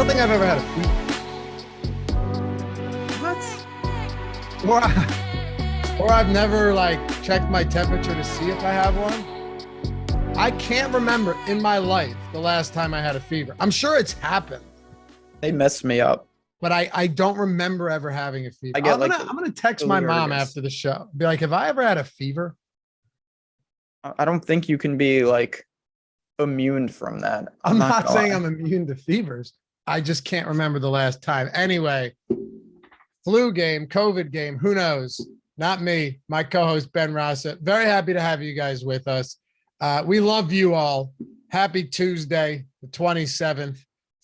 don't think I've ever had a fever. What? Or I've never like checked my temperature to see if I have one. I can't remember in my life the last time I had a fever. I'm sure it's happened. They messed me up. But I don't remember ever having a fever. I'm gonna text my mom after the show. Be like, have I ever had a fever? I don't think you can be like immune from that. I'm not saying I'm immune to fevers. I just can't remember the last time. Anyway, flu game, COVID game, who knows? Not me, my co-host Ben Rasa. Very happy to have you guys with us. We love you all. Happy Tuesday, the 27th.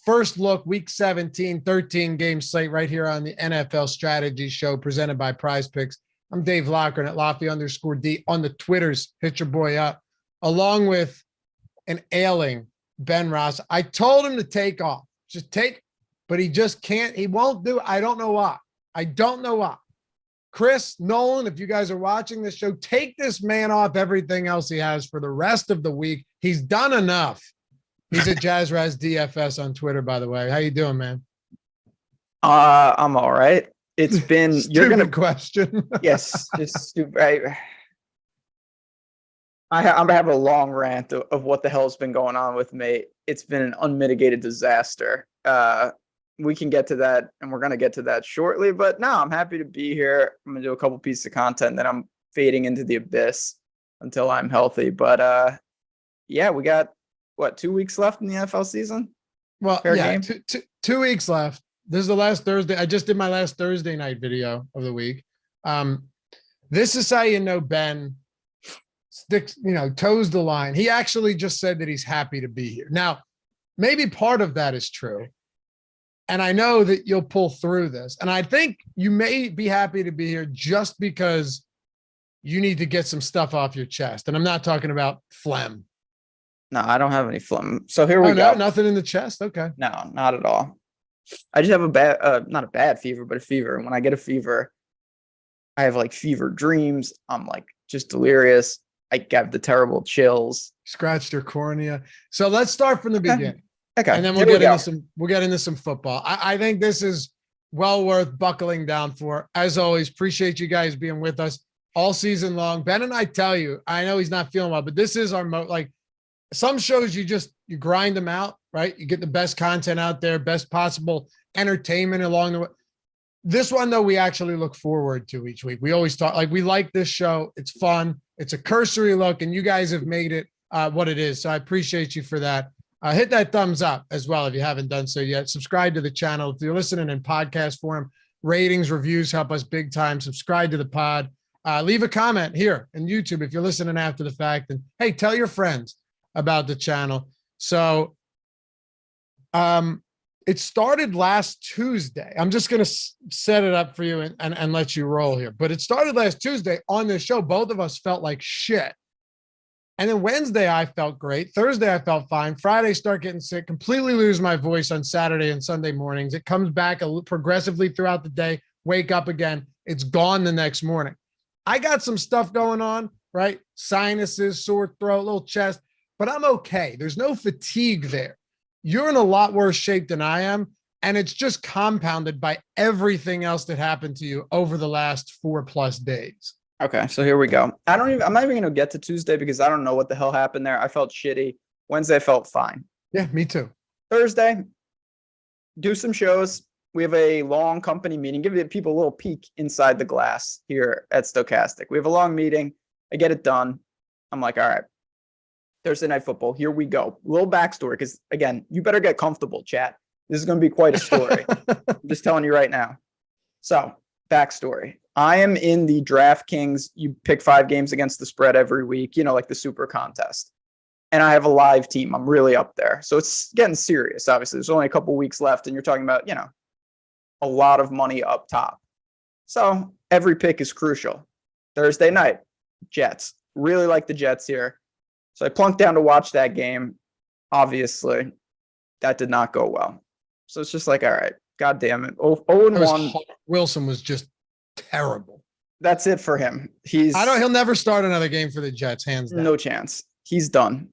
First look, week 17, 13 game slate right here on the NFL Strategy Show presented by Prize Picks. I'm Dave Loughran at Lofty_D on the Twitters. Hit your boy up. Along with an ailing Ben Rasa. I told him to take off. Just take, but he just can't. He won't do it. I don't know why. Chris, Nolan, if you guys are watching this show, take this man off everything else he has for the rest of the week. He's done enough. He's at JazzRaz DFS on Twitter, by the way. How you doing, man? I'm all right. It's been stupid question. Yes, just stupid. I have a long rant of what the hell's been going on with me. It's been an unmitigated disaster. We can get to that, and we're going to get to that shortly. But no, I'm happy to be here. I'm going to do a couple pieces of content, then I'm fading into the abyss until I'm healthy. But yeah, we got, 2 weeks left in the NFL season? Well, Fair yeah, game? 2 weeks left. This is the last Thursday. I just did my last Thursday night video of the week. This is how you know Ben sticks, toes the line. He actually just said that he's happy to be here. Now, maybe part of that is true. And I know that you'll pull through this. And I think you may be happy to be here just because you need to get some stuff off your chest. And I'm not talking about phlegm. No, I don't have any phlegm. So here we go. No, nothing in the chest. Okay. No, not at all. I just have a bad, not a bad fever, but a fever. And when I get a fever, I have like fever dreams. I'm like just delirious. I have the terrible chills. Scratched your cornea. So let's start from the beginning. Okay. And then we'll get into some football. I think this is well worth buckling down for. As always, appreciate you guys being with us all season long. Ben and I tell you, I know he's not feeling well, but this is our some shows you grind them out, right? You get the best content out there, best possible entertainment along the way. This one, though, we actually look forward to each week. We always talk, we like this show. It's fun. It's a cursory look, and you guys have made it what it is. So I appreciate you for that. Hit that thumbs up as well if you haven't done so yet. Subscribe to the channel. If you're listening in podcast form, ratings, reviews help us big time. Subscribe to the pod. Leave a comment here in YouTube if you're listening after the fact. And, hey, tell your friends about the channel. So it started last Tuesday. I'm just going to set it up for you and let you roll here. But it started last Tuesday on this show. Both of us felt like shit. And then Wednesday, I felt great. Thursday, I felt fine. Friday, start getting sick, completely lose my voice on Saturday and Sunday mornings. It comes back progressively throughout the day, wake up again. It's gone the next morning. I got some stuff going on, right? Sinuses, sore throat, little chest, but I'm okay. There's no fatigue there. You're in a lot worse shape than I am. And it's just compounded by everything else that happened to you over the last 4+ days. Okay, so here we go. I'm not even going to get to Tuesday because I don't know what the hell happened there. I felt shitty. Wednesday, I felt fine. Yeah, me too. Thursday, do some shows. We have a long company meeting. Give people a little peek inside the glass here at Stokastic. We have a long meeting. I get it done. I'm like, all right, Thursday Night Football. Here we go. A little backstory because, again, you better get comfortable, chat. This is going to be quite a story. I'm just telling you right now. So, backstory. I am in the DraftKings. You pick 5 games against the spread every week, like the super contest. And I have a live team. I'm really up there. So it's getting serious. Obviously, there's only a couple weeks left, and you're talking about, a lot of money up top. So every pick is crucial. Thursday night, Jets. Really like the Jets here. So I plunked down to watch that game. Obviously, that did not go well. So it's just like, all right, God damn it. 0-1. Wilson was just terrible. That's it for him. He'll never start another game for the Jets, hands down. No chance. He's done.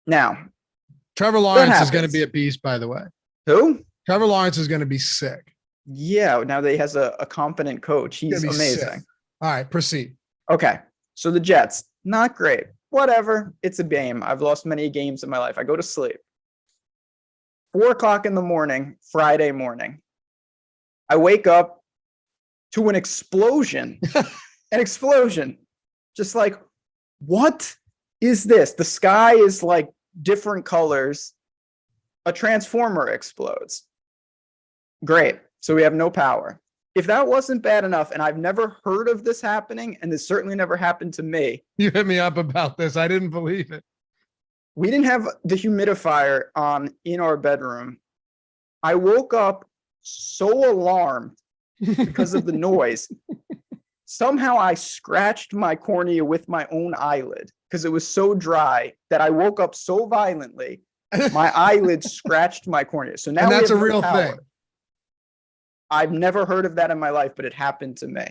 Now, Trevor Lawrence is going to be a beast, by the way. Who? Trevor Lawrence is going to be sick. Yeah, now that he has a competent coach, he's amazing. Sick. All right, proceed. Okay, so the Jets, not great. Whatever, it's a game. I've lost many games in my life. I go to sleep. 4:00 in the morning, Friday morning. I wake up to an explosion. An explosion. Just like, what is this? The sky is like different colors. A transformer explodes. Great. So we have no power. If that wasn't bad enough, and I've never heard of this happening, and this certainly never happened to me. You hit me up about this. I didn't believe it. We didn't have the humidifier on in our bedroom. I woke up so alarmed because of the noise. Somehow I scratched my cornea with my own eyelid because it was so dry that I woke up so violently. My eyelid scratched my cornea. So now and that's a real thing. I've never heard of that in my life, but it happened to me.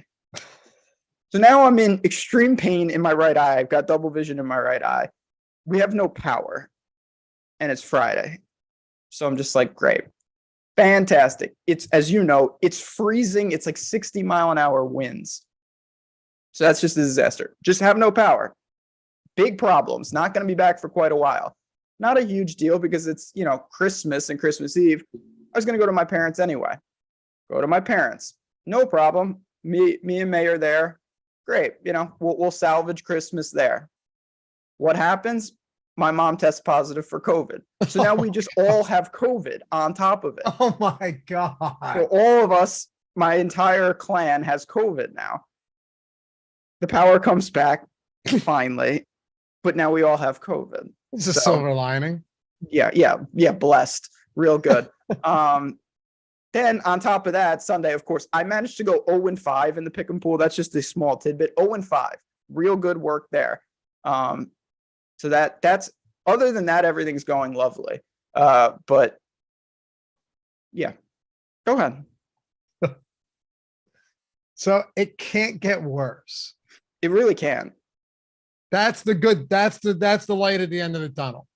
So now I'm in extreme pain in my right eye. I've got double vision in my right eye. We have no power, and it's Friday. So I'm just like, great. Fantastic. It's, as you know, it's freezing. It's like 60-mile-an-hour winds. So that's just a disaster. Just have no power. Big problems. Not going to be back for quite a while. Not a huge deal because it's, Christmas and Christmas Eve. I was going to go to my parents anyway. Go to my parents. No problem. Me and May are there. Great. We'll salvage Christmas there. What happens? My mom tests positive for COVID. So now we just all have COVID on top of it. Oh my God. So all of us, my entire clan has COVID now. The power comes back finally, but now we all have COVID. It's a silver lining. Yeah. Blessed. Real good. Then on top of that, Sunday, of course, I managed to go 0-5 in the pick and pool. That's just a small tidbit. 0-5. Real good work there. So that's other than that, everything's going lovely. But yeah, go ahead. So it can't get worse. It really can. That's the light at the end of the tunnel.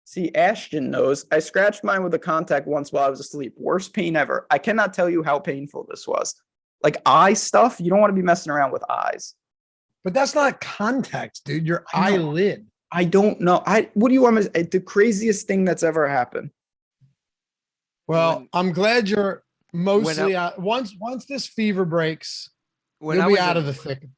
See, Ashton knows. I scratched mine with a contact once while I was asleep. Worst pain ever. I cannot tell you how painful this was. Like eye stuff, you don't want to be messing around with eyes. But that's not contacts, dude. Your eyelid. I don't know. What do you want me to, the craziest thing that's ever happened? Well, I'm glad you're mostly out. Once this fever breaks, you'll be out of the thick.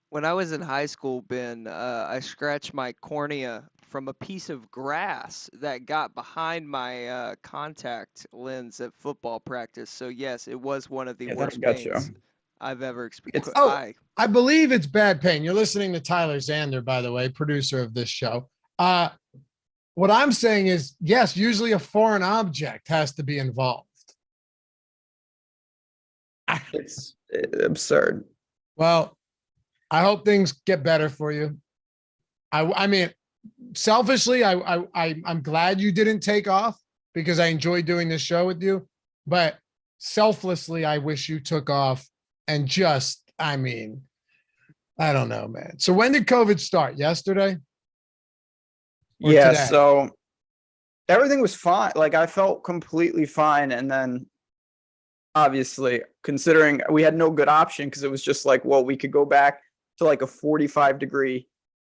When I was in high school, Ben, I scratched my cornea from a piece of grass that got behind my contact lens at football practice. So yes, it was one of the worst pains I've ever experienced. I believe it's bad pain. You're listening to Tyler Zander, by the way, producer of this show. What I'm saying is, yes, usually a foreign object has to be involved. It's absurd. Well, I hope things get better for you. I mean, selfishly, I'm glad you didn't take off because I enjoy doing this show with you. But selflessly, I wish you took off and I don't know, man. So when did COVID start? Yesterday? Or yeah, today? So everything was fine. Like I felt completely fine. And then obviously, considering we had no good option because it was just like, well, we could go back to like a 45-degree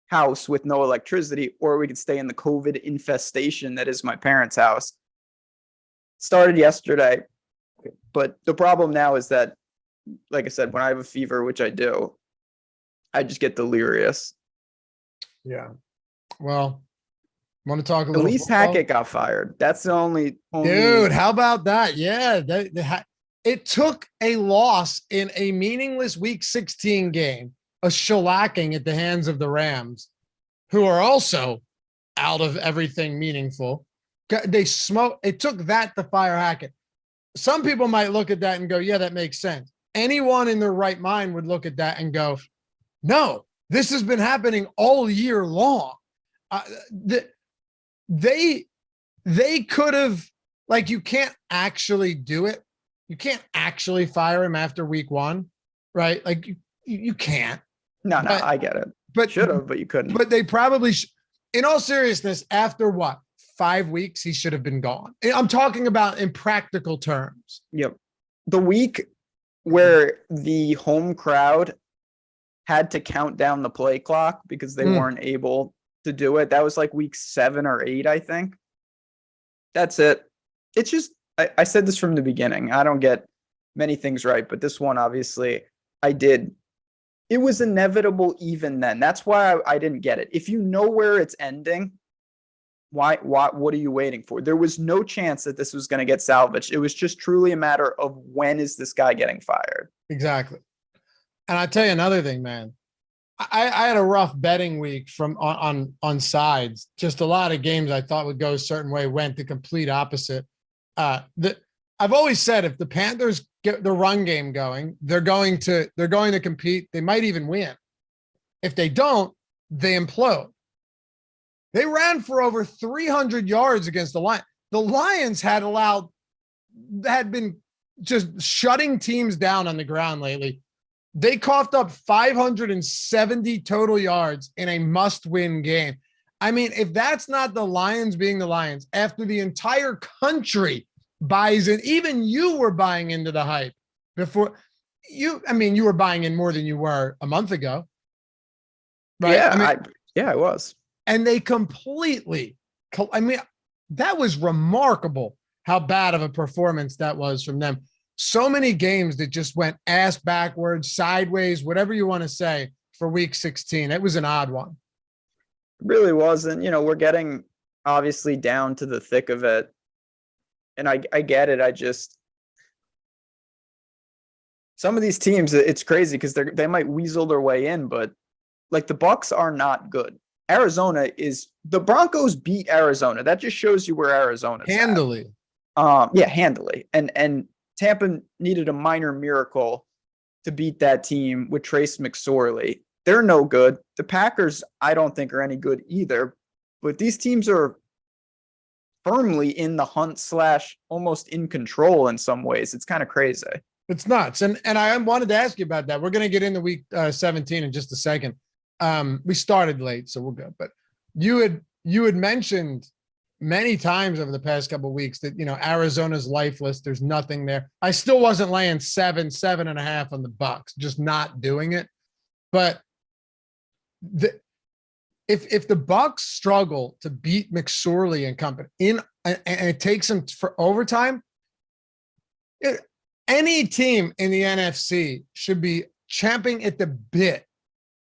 house with no electricity, or we could stay in the COVID infestation that is my parents' house. Started yesterday, but the problem now is that, like I said, when I have a fever, which I do, I just get delirious. Yeah. Well, want to talk a little? At least football? Hackett got fired. That's the only. Dude, how about that? Yeah, it took a loss in a meaningless Week 16 game, a shellacking at the hands of the Rams, who are also out of everything meaningful. It took that to fire Hackett. Some people might look at that and go, yeah, that makes sense. Anyone in their right mind would look at that and go, no, this has been happening all year long. They could have, like, you can't actually do it. You can't actually fire him after week 1, right? Like you can't. No, I get it. But should have, but you couldn't. But they probably in all seriousness, after what, 5 weeks, he should have been gone. I'm talking about in practical terms. Yep. The week where the home crowd had to count down the play clock because they weren't able to do it. That was like week 7 or 8, I think. That's it. It's just, I said this from the beginning. I don't get many things right, but this one, obviously, I did. It was inevitable even then. That's why I didn't get it. If you know where it's ending, what are you waiting for? There was no chance that this was going to get salvaged. It was just truly a matter of when is this guy getting fired? Exactly. And I tell you another thing, man. I had a rough betting week on sides. Just a lot of games I thought would go a certain way went the complete opposite. I've always said if the Panthers get the run game going, they're going to compete. They might even win. If they don't, they implode. They ran for over 300 yards against the Lions. The Lions had been just shutting teams down on the ground lately. They coughed up 570 total yards in a must-win game. I mean, if that's not the Lions being the Lions, after the entire country buys in, even you were buying into the hype before you were buying in more than you were a month ago. Right? Yeah, I was. And they completely, that was remarkable how bad of a performance that was from them. So many games that just went ass backwards, sideways, whatever you want to say for week 16. It was an odd one. It really was. And, we're getting obviously down to the thick of it. And I get it. Some of these teams, it's crazy because they might weasel their way in, but like the Bucks are not good. The Broncos beat Arizona. That just shows you where Arizona's handily. Handily. And Tampa needed a minor miracle to beat that team with Trace McSorley. They're no good. The Packers, I don't think, are any good either. But these teams are firmly in the hunt / almost in control in some ways. It's kind of crazy. It's nuts. And I wanted to ask you about that. We're going to get into week 17 in just a second. We started late, so we're good. But you had mentioned many times over the past couple of weeks that, Arizona's lifeless. There's nothing there. I still wasn't laying 7.5 on the Bucks, just not doing it. But if the Bucks struggle to beat McSorley and company and it takes them for overtime, any team in the NFC should be champing at the bit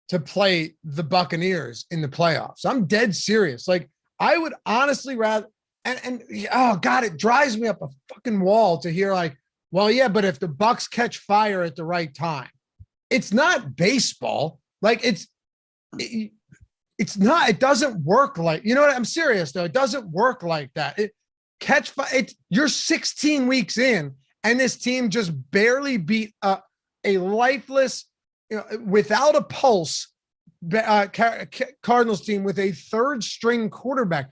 to play the Buccaneers in the playoffs. I'm dead serious. Like, I would honestly rather, and oh God, it drives me up a fucking wall to hear like, well, yeah, but if the Bucks catch fire at the right time, it's not baseball. Like it's not, it doesn't work like, you know what? I'm serious though. It doesn't work like that. You're 16 weeks in and this team just barely beat a lifeless, without a pulse, Cardinals team with a third string quarterback.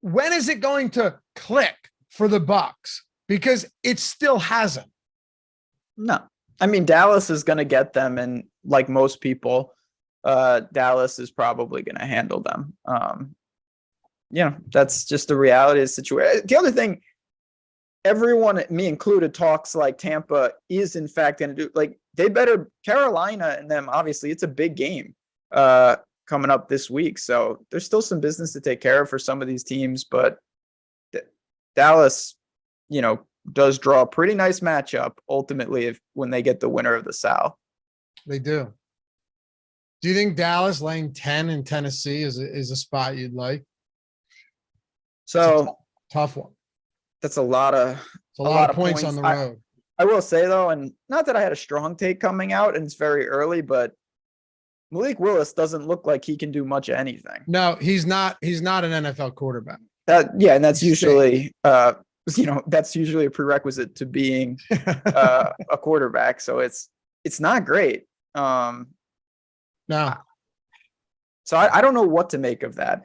When is it going to click for the Bucks? Because it still hasn't. No, I mean, Dallas is going to get them. And like most people, Dallas is probably going to handle them. That's just the reality of the situation. The other thing, everyone, me included, talks like Tampa is in fact going to do, like, they better, Carolina and them, obviously it's a big game coming up this week. So there's still some business to take care of for some of these teams, but Dallas, does draw a pretty nice matchup ultimately when they get the winner of the South. They do. Do you think Dallas laying 10 in Tennessee is a spot you'd like? So tough one. That's a lot of points on the road. I will say though, and not that I had a strong take coming out and it's very early, but Malik Willis doesn't look like he can do much of anything. No, he's not an NFL quarterback. And that's usually that's usually a prerequisite to being a quarterback. So it's not great. No. So I don't know what to make of that.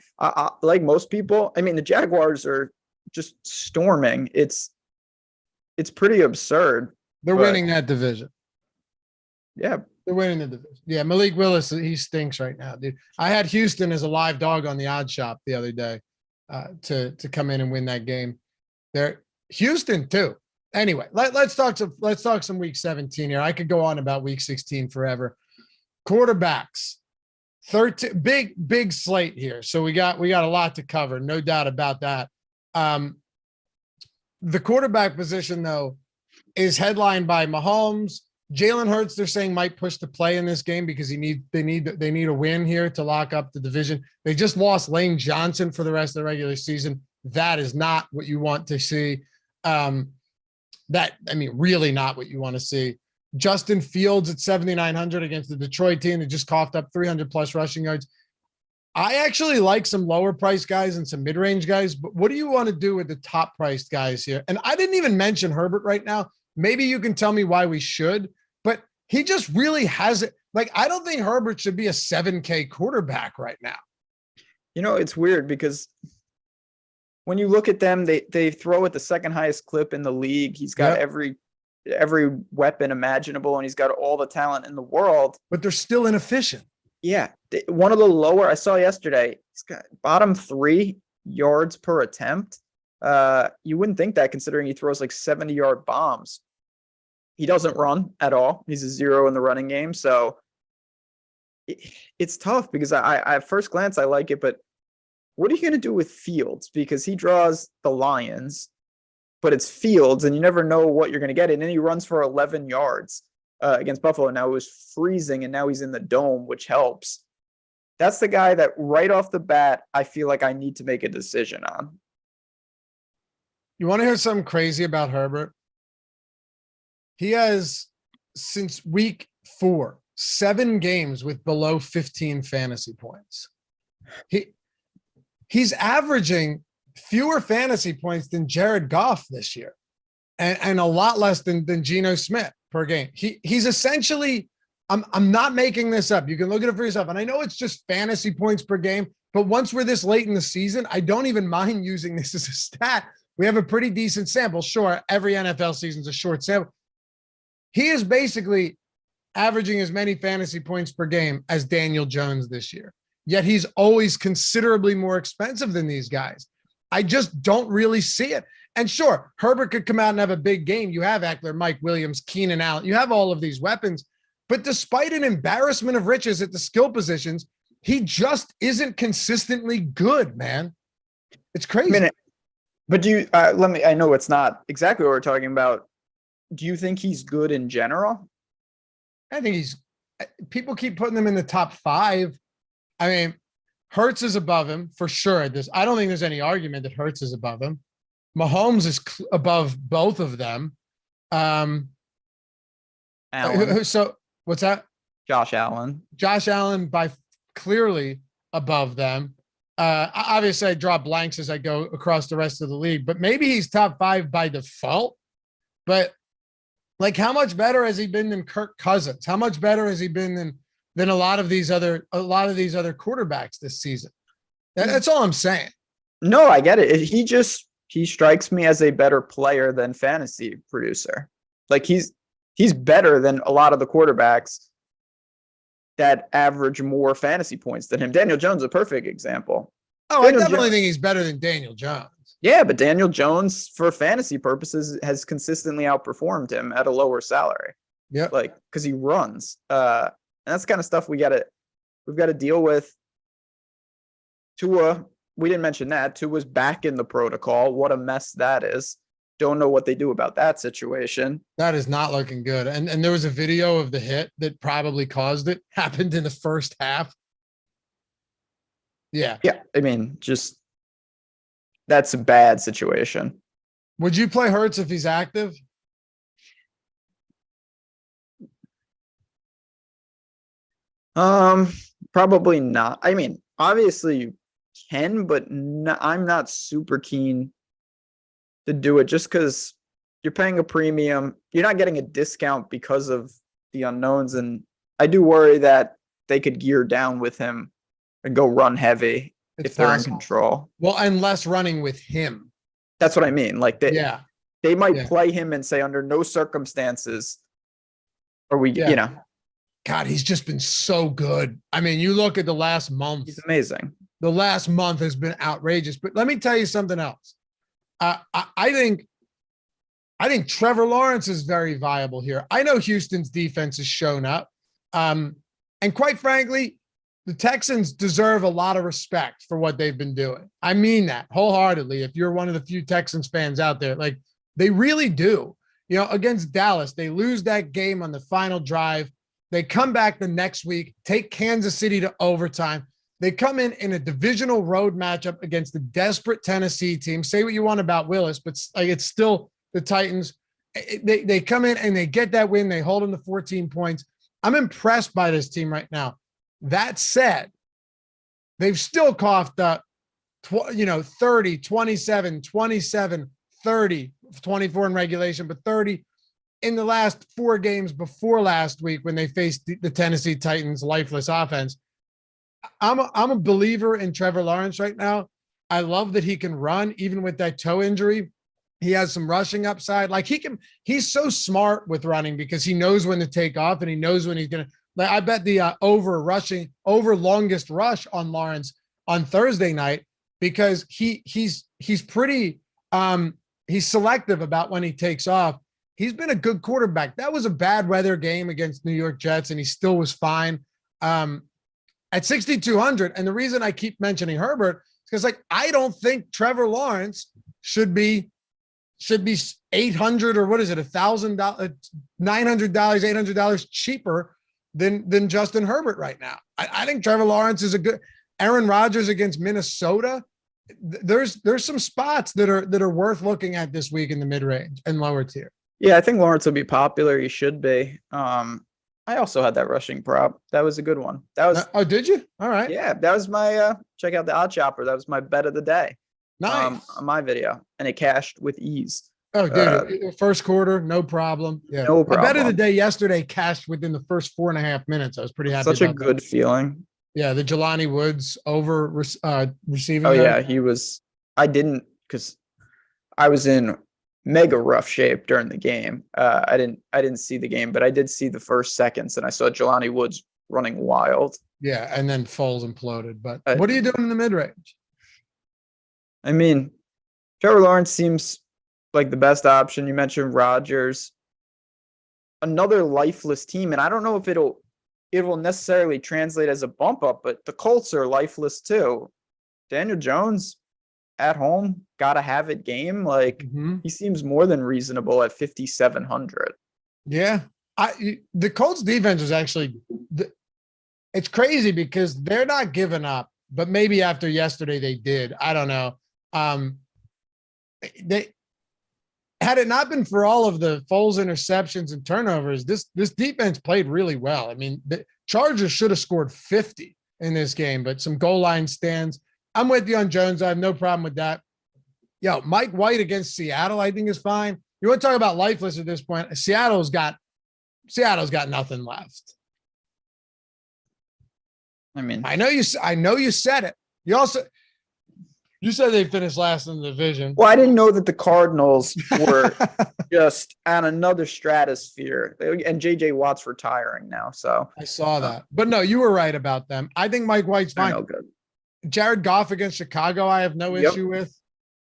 Like most people, I mean, the Jaguars are just storming. It's pretty absurd. They're winning that division. Yeah. They're winning the division. Yeah, Malik Willis, he stinks right now, dude. I had Houston as a live dog on the odd shop the other day. to come in and win that game. There, Houston too. Anyway, let's talk some week 17 here. I could go on about week 16 forever. Quarterbacks, 13, big slate here. So we got a lot to cover, no doubt about that. The quarterback position though is headlined by Mahomes. Jalen Hurts, they're saying, might push the play in this game because they need a win here to lock up the division. They just lost Lane Johnson for the rest of the regular season. That is not what you want to see. Really not what you want to see. Justin Fields at 7,900 against the Detroit team that just coughed up 300 plus rushing yards. I actually like some lower price guys and some mid-range guys, but what do you want to do with the top priced guys here? And I didn't even mention Herbert right now. Maybe you can tell me why we should, but he just really hasn't. Like, I don't think Herbert should be a 7K quarterback right now. You know, it's weird because when you look at them, they throw at the second highest clip in the league. He's got every weapon imaginable, and he's got all the talent in the world. But they're still inefficient. Yeah. One of the lower, I saw yesterday, he's got bottom 3 yards per attempt. You wouldn't think that considering he throws like 70-yard bombs. He doesn't run at all. He's a 0 in the running game. So it's tough because I at first glance, I like it, but what are you going to do with Fields? Because he draws the Lions, but it's Fields and you never know what you're going to get. And then he runs for 11 yards against Buffalo. Now it was freezing and now he's in the dome, which helps. That's the guy that right off the bat, I feel like I need to make a decision on. You want to hear something crazy about Herbert? He has, since week 4, 7 games with below 15 fantasy points. He's averaging fewer fantasy points than Jared Goff this year, and a lot less than Geno Smith per game. He's essentially, I'm not making this up. You can look at it for yourself. And I know it's just fantasy points per game, but once we're this late in the season, I don't even mind using this as a stat. We have a pretty decent sample. Sure, every NFL season is a short sample. He is basically averaging as many fantasy points per game as Daniel Jones this year. Yet he's always considerably more expensive than these guys. I just don't really see it. And sure, Herbert could come out and have a big game. You have Eckler, Mike Williams, Keenan Allen. You have all of these weapons. But despite an embarrassment of riches at the skill positions, he just isn't consistently good, man. It's crazy. But do you, I know it's not exactly what we're talking about. Do you think he's good in general? I think people keep putting them in the top 5. I mean, Hurts is above him for sure. I don't think there's any argument that Hurts is above him. Mahomes is above both of them. Allen. So what's that? Josh Allen. Josh Allen by clearly above them. Obviously, I draw blanks as I go across the rest of the league, but maybe he's top 5 by default. But like, how much better has he been than Kirk Cousins? How much better has he been than a lot of these other quarterbacks this season? That's all I'm saying. No, I get it. He strikes me as a better player than fantasy producer. Like he's better than a lot of the quarterbacks that average more fantasy points than him. Daniel Jones is a perfect example. Oh, I definitely think he's better than Daniel Jones. Yeah, but Daniel Jones, for fantasy purposes, has consistently outperformed him at a lower salary. Yeah, like because he runs. And that's the kind of stuff we've got to deal with. Tua, we didn't mention that. Tua's back in the protocol. What a mess that is. Don't know what they do about that situation. That is not looking good. And there was a video of the hit that probably caused it. Happened in the first half. Yeah. Yeah. I mean, just that's a bad situation. Would you play Hurts if he's active? Probably not. I mean, obviously you can, but I'm not super keen to do it just because you're paying a premium. You're not getting a discount because of the unknowns. And I do worry that they could gear down with him and go run heavy if they're in control. Well, and less running with him. That's what I mean. Like they might play him and say under no circumstances are we, God, he's just been so good. I mean, you look at the last month. He's amazing. the last month has been outrageous. But let me tell you something else. I think Trevor Lawrence is very viable here. I know Houston's defense has shown up. And quite frankly, the Texans deserve a lot of respect for what they've been doing. I mean that wholeheartedly. If you're one of the few Texans fans out there, like they really do. You know, against Dallas, they lose that game on the final drive. They come back the next week, take Kansas City to overtime. They come in a divisional road matchup against the desperate Tennessee team. Say what you want about Willis, but like it's still the Titans. They come in and they get that win. They hold them to 14 points. I'm impressed by this team right now. That said, they've still coughed up, 30, 27, 27, 30, 24 in regulation, but 30 in the last 4 games before last week when they faced the Tennessee Titans' lifeless offense. I'm a believer in Trevor Lawrence right now. I love that he can run even with that toe injury. He has some rushing upside. Like he's so smart with running because he knows when to take off and he knows when he's going to. Like I bet the over longest rush on Lawrence on Thursday night because he's pretty he's selective about when he takes off. He's been a good quarterback. That was a bad weather game against New York Jets and he still was fine. At 6,200, and the reason I keep mentioning Herbert is because like I don't think Trevor Lawrence should be $800 or what is it, $1,000, $900, $800 cheaper than Justin Herbert right now. I think Trevor Lawrence is a good Aaron Rodgers against Minnesota. There's some spots that are worth looking at this week in the mid-range and lower tier. Yeah, I think Lawrence will be popular. He should be. I also had that rushing prop. That was a good one. That was. Oh, did you? All right. Yeah, that was my check out the odd chopper. That was my bet of the day. Nice. On my video, and it cashed with ease. Oh, dude, first quarter, no problem. Yeah, no problem. My bet of the day yesterday cashed within the first 4.5 minutes. I was pretty happy. Such a good feeling. Yeah, the Jelani Woods over receiving. Oh yeah, he was. I didn't because I was in mega rough shape during the game. I didn't see the game, but I did see the first seconds, and I saw Jelani Woods running wild. Yeah, and then Foles imploded. But what are you doing in the mid range? I mean, Trevor Lawrence seems like the best option. You mentioned Rodgers, another lifeless team, and I don't know if it will necessarily translate as a bump up, but the Colts are lifeless too. Daniel Jones at home, gotta have it game. Like he seems more than reasonable at 5,700. Yeah, the Colts defense is actually it's crazy because they're not giving up, but maybe after yesterday they did. I don't know. They had it not been for all of the Foles interceptions and turnovers, this defense played really well. I mean, the Chargers should have scored 50 in this game, but some goal line stands. I'm with you on Jones. I have no problem with that. Yo, Mike White against Seattle, I think is fine. You want to talk about lifeless at this point? Seattle's got nothing left. I mean, I know you said it. You said they finished last in the division. Well, I didn't know that the Cardinals were just on another stratosphere. And J.J. Watt's retiring now, so I saw that. But no, you were right about them. I think Mike White's fine. I know, good. Jared Goff against Chicago, I have no issue with.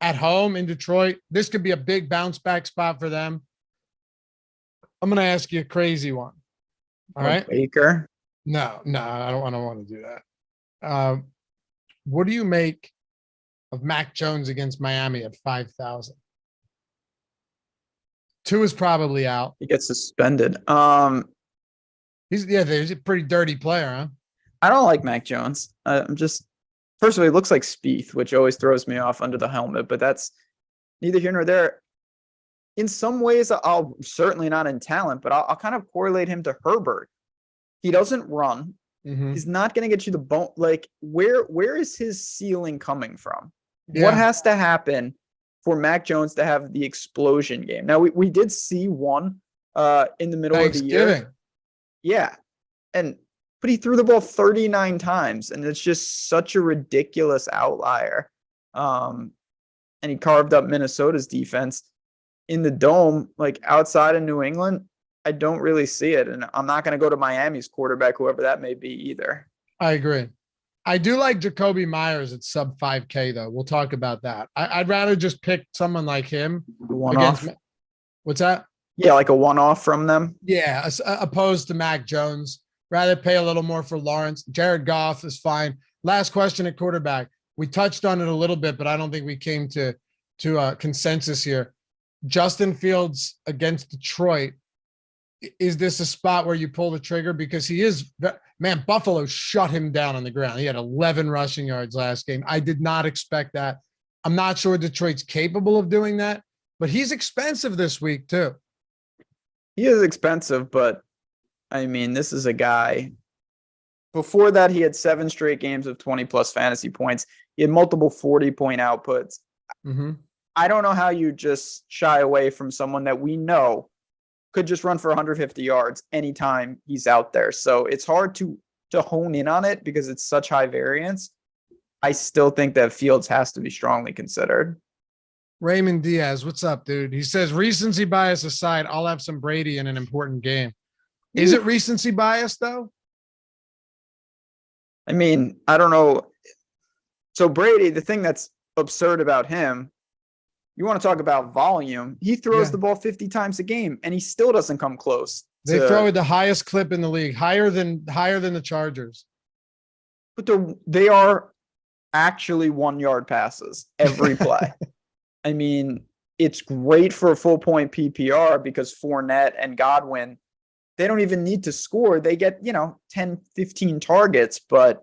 At home in Detroit, this could be a big bounce back spot for them. I'm going to ask you a crazy one. All right, Baker. No, I don't want to do that. What do you make of Mac Jones against Miami at 5,000? 2 is probably out. He gets suspended. He's a pretty dirty player, huh? I don't like Mac Jones. First of all, he looks like Spieth, which always throws me off under the helmet, but that's neither here nor there. In some ways, I'll certainly not in talent, but I'll kind of correlate him to Herbert. He doesn't run. Mm-hmm. He's not going to get you the bone. Like, where is his ceiling coming from? Yeah. What has to happen for Mac Jones to have the explosion game? Now, we did see one in the middle of the year. Yeah. But he threw the ball 39 times, and it's just such a ridiculous outlier. And he carved up Minnesota's defense in the dome, like outside of New England. I don't really see it. And I'm not going to go to Miami's quarterback, whoever that may be either. I agree. I do like Jacoby Myers at sub 5K though. We'll talk about that. I'd rather just pick someone like him One-off. against. What's that? Yeah, like a one-off from them. Yeah, opposed to Mac Jones. Rather pay a little more for Lawrence. Jared Goff is fine. Last question at quarterback. We touched on it a little bit, but I don't think we came to a consensus here. Justin Fields against Detroit. Is this a spot where you pull the trigger? Because he is, man, Buffalo shut him down on the ground. He had 11 rushing yards last game. I did not expect that. I'm not sure Detroit's capable of doing that, but he's expensive this week too. He is expensive, but I mean, this is a guy. Before that, he had 7 straight games of 20+ fantasy points. He had multiple 40-point outputs. Mm-hmm. I don't know how you just shy away from someone that we know could just run for 150 yards anytime he's out there. So it's hard to hone in on it because it's such high variance. I still think that Fields has to be strongly considered. Raymond Diaz, what's up, dude? He says, recency bias aside, I'll have some Brady in an important game. Is it recency bias, though? I mean, I don't know. So Brady, the thing that's absurd about him, you want to talk about volume, he throws the ball 50 times a game, and he still doesn't come close. They throw at the highest clip in the league, higher than the Chargers. But they are actually 1-yard passes every play. I mean, it's great for a full point PPR because Fournette and Godwin, they don't even need to score. They get, 10, 15 targets, but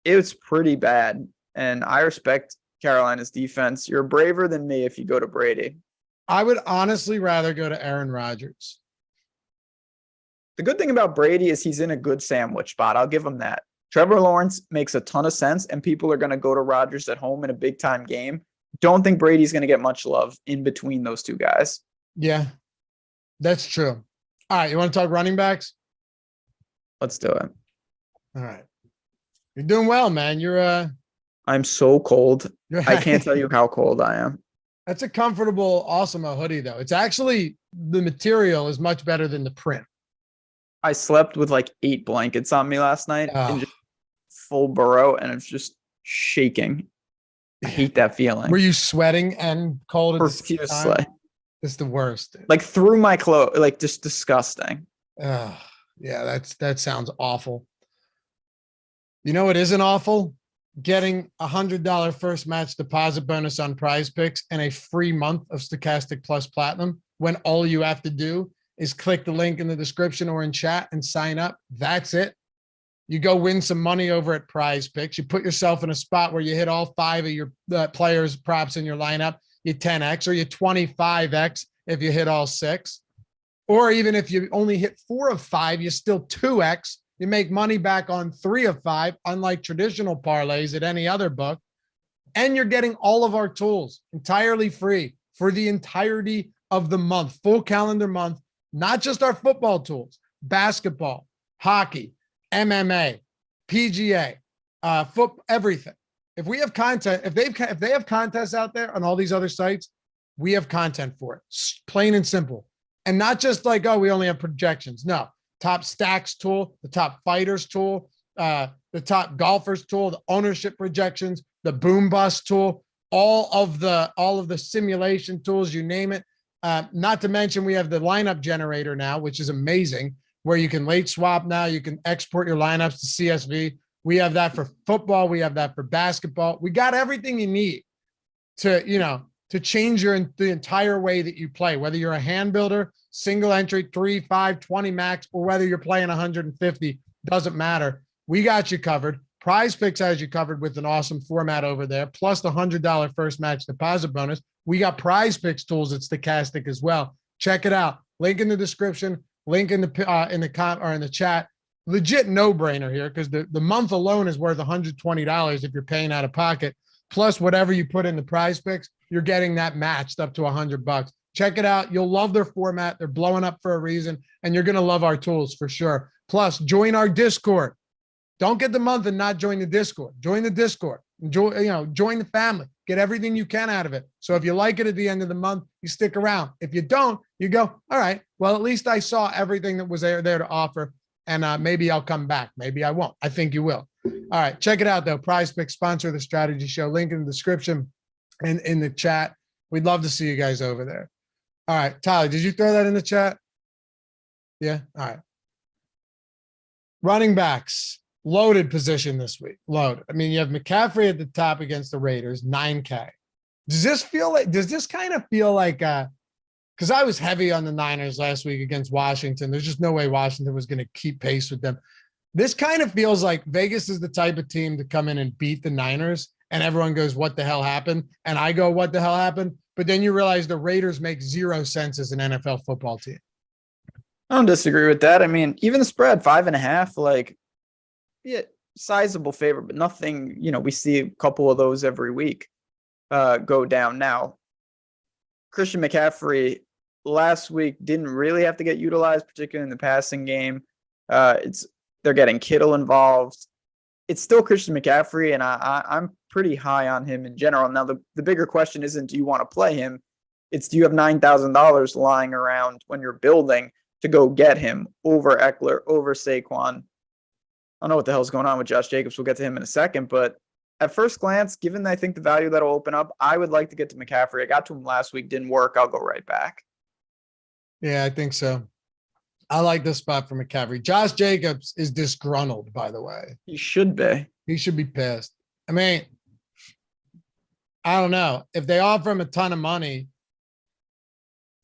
it's pretty bad. And I respect Carolina's defense. You're braver than me if you go to Brady. I would honestly rather go to Aaron Rodgers. The good thing about Brady is he's in a good sandwich spot. I'll give him that. Trevor Lawrence makes a ton of sense, and people are going to go to Rodgers at home in a big-time game. Don't think Brady's going to get much love in between those two guys. Yeah, that's true. All right, you want to talk running backs? Let's do it. All right. You're doing well, man. I'm so cold. I can't tell you how cold I am. That's a comfortable, awesome hoodie, though. It's actually, the material is much better than the print. I slept with like 8 blankets on me last night and just full burrow, and it's just shaking. I hate that feeling. Were you sweating and cold at the same time? Profusely. It's the worst. Dude. Like through my clothes, like just disgusting. Yeah, that sounds awful. You know what isn't awful? Getting $100 first match deposit bonus on Prize Picks and a free month of Stokastic Plus Platinum when all you have to do is click the link in the description or in chat and sign up. That's it. You go win some money over at Prize Picks. You put yourself in a spot where you hit all 5 of your players' props in your lineup. You 10x or you 25x if you hit all 6. Or even if you only hit 4 of 5, you still 2x. You make money back on 3 of 5, unlike traditional parlays at any other book. And you're getting all of our tools entirely free for the entirety of the month, full calendar month, not just our football tools, basketball, hockey, MMA, PGA, everything. If we have content, if they have contests out there on all these other sites, we have content for it. Plain and simple. And not just like, oh, we only have projections. No. Top stacks tool, the top fighters tool, the top golfers tool, the ownership projections, the boom bust tool, all of the simulation tools, you name it. Not to mention we have the lineup generator now, which is amazing, where you can late swap now. You can export your lineups to CSV. We have that for football. We have that for basketball. We got everything you need to change the entire way that you play, whether you're a hand builder, single entry, 3, 5, 20 max, or whether you're playing 150, doesn't matter. We got you covered. Prize Picks has you covered with an awesome format over there, plus the $100 first match deposit bonus. We got Prize Picks tools at Stokastic as well. Check it out. Link in the description, link in the chat. Legit no-brainer here because the month alone is worth $120 if you're paying out of pocket. Plus whatever you put in the Prize Picks, you're getting that matched up to $100. Check it out. You'll love their format. They're blowing up for a reason, and you're going to love our tools for sure. Plus, join our Discord. Don't get the month and not join the Discord. Join the Discord. Join the family. Get everything you can out of it. So if you like it at the end of the month, you stick around. If you don't, you go, all right, well, at least I saw everything that was there to offer. And maybe I'll come back. Maybe I won't. I think you will. All right. Check it out, though. PrizePicks, sponsor of the strategy show. Link in the description and in the chat. We'd love to see you guys over there. All right. Tyler, did you throw that in the chat? Yeah. All right. Running backs, loaded position this week. Loaded. I mean, you have McCaffrey at the top against the Raiders, 9K. Does this kind of feel like, because I was heavy on the Niners last week against Washington. There's just no way Washington was going to keep pace with them. This kind of feels like Vegas is the type of team to come in and beat the Niners, and everyone goes, what the hell happened? And I go, what the hell happened? But then you realize the Raiders make 0 sense as an NFL football team. I don't disagree with that. I mean, even the spread, 5.5, like, yeah, sizable favorite, but nothing, we see a couple of those every week go down. Now, Christian McCaffrey last week didn't really have to get utilized, particularly in the passing game. They're getting Kittle involved. It's still Christian McCaffrey, and I'm pretty high on him in general. Now, the bigger question isn't, do you want to play him? It's, do you have $9,000 lying around when you're building to go get him over Eckler, over Saquon? I don't know what the hell's going on with Josh Jacobs. We'll get to him in a second, but at first glance, given I think the value that'll open up, I would like to get to McCaffrey. I got to him last week, didn't work. I'll go right back. Yeah, I think so. I like this spot for McCaffrey. Josh Jacobs is disgruntled, by the way. He should be. He should be pissed. I mean, I don't know. If they offer him a ton of money,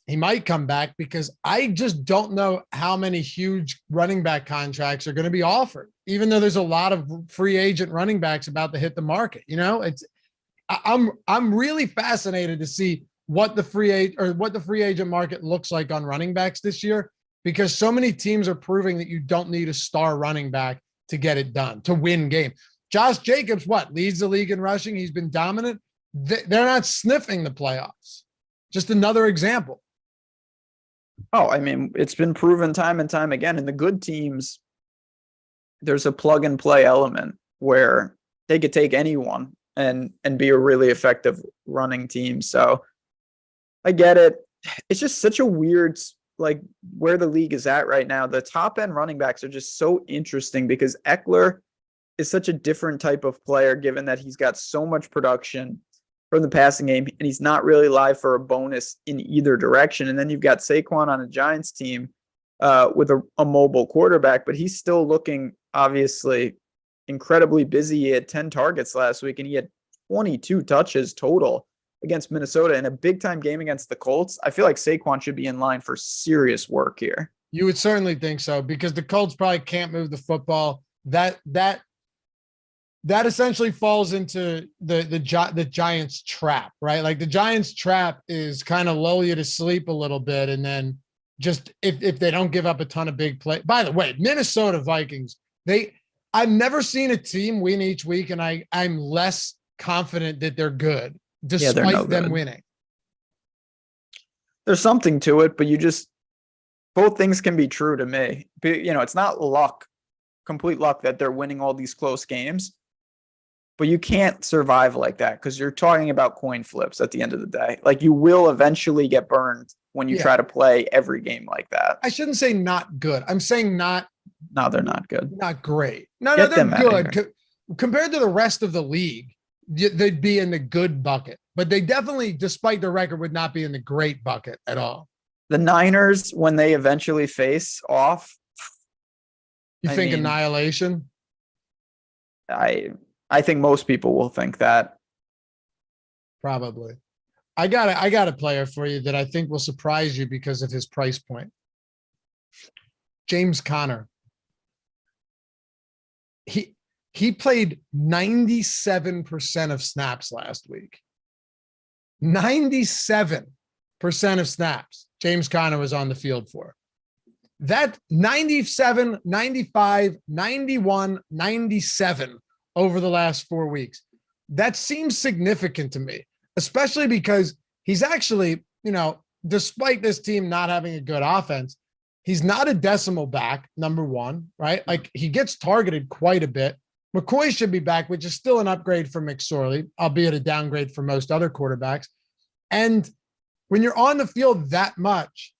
he might come back, because I just don't know how many huge running back contracts are going to be offered, even though there's a lot of free agent running backs about to hit the market. I'm really fascinated to see what the free agent market looks like on running backs this year, because so many teams are proving that you don't need a star running back to get it done, to win games. Josh Jacobs, leads the league in rushing. He's been dominant. They're not sniffing the playoffs. Just another example. Oh, I mean, it's been proven time and time again. In the good teams, there's a plug and play element where they could take anyone and be a really effective running team. So I get it. It's just such a weird, like, where the league is at right now. The top end running backs are just so interesting, because Eckler is such a different type of player, given that he's got so much production from the passing game, and he's not really live for a bonus in either direction. And then you've got Saquon on a Giants team with a mobile quarterback, but he's still looking obviously incredibly busy. He had 10 targets last week, and he had 22 touches total against Minnesota in a big time game against the Colts. I feel like Saquon should be in line for serious work here. You would certainly think so, because the Colts probably can't move the football. That essentially falls into the Giants trap, right? Like, the Giants trap is kind of lull you to sleep a little bit, and then just if they don't give up a ton of big play. By the way, Minnesota Vikings, I've never seen a team win each week, and I'm less confident that they're good, despite them winning. There's something to it, but both things can be true to me. It's not luck, complete luck, that they're winning all these close games. But you can't survive like that, because you're talking about coin flips at the end of the day. Like, you will eventually get burned when you try to play every game like that. I shouldn't say not good. I'm saying not. No, they're not good. Not great. No, they're good. Compared to the rest of the league, they'd be in the good bucket. But they definitely, despite the record, would not be in the great bucket at all. The Niners, when they eventually face off. You think annihilation? I think most people will think that. Probably. I got a player for you that I think will surprise you because of his price point. James Conner. He played 97% of snaps last week. 97% of snaps James Conner was on the field for. That 97, 95, 91, 97 over the last 4 weeks. That seems significant to me, especially because he's actually, despite this team not having a good offense, he's not a decimal back, number one, right? Like, he gets targeted quite a bit. McCoy should be back, which is still an upgrade from McSorley, albeit a downgrade for most other quarterbacks. And when you're on the field that much,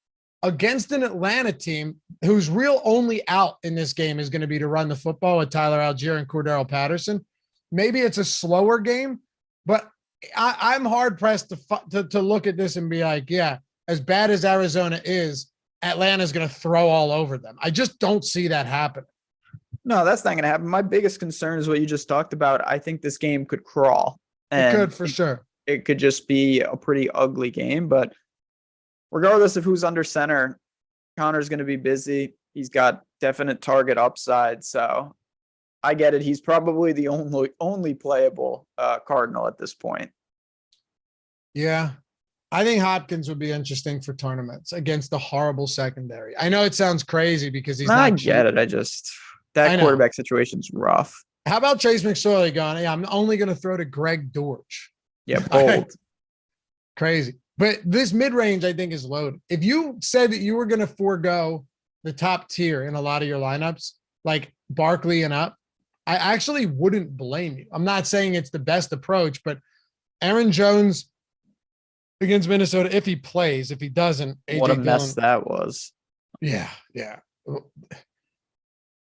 against an Atlanta team whose real only out in this game is going to be to run the football with Tyler Algier and Cordero Patterson. Maybe it's a slower game, but I'm hard pressed to look at this and be like, yeah, as bad as Arizona is, Atlanta's going to throw all over them. I just don't see that happening. No, that's not going to happen. My biggest concern is what you just talked about. I think this game could crawl. It could for sure. It could just be a pretty ugly game, but regardless of who's under center, Connor's going to be busy. He's got definite target upside. So I get it. He's probably the only playable Cardinal at this point. Yeah. I think Hopkins would be interesting for tournaments against the horrible secondary. I know it sounds crazy because he's not. I get it. That quarterback situation's rough. How about Chase McSorley going, hey, I'm only going to throw to Greg Dortch. Yeah, bold. Crazy. But this mid-range, I think, is loaded. If you said that you were going to forego the top tier in a lot of your lineups, like Barkley and up, I actually wouldn't blame you. I'm not saying it's the best approach, but Aaron Jones against Minnesota, if he plays, if he doesn't, AJ what a mess Dillon, that was. Yeah.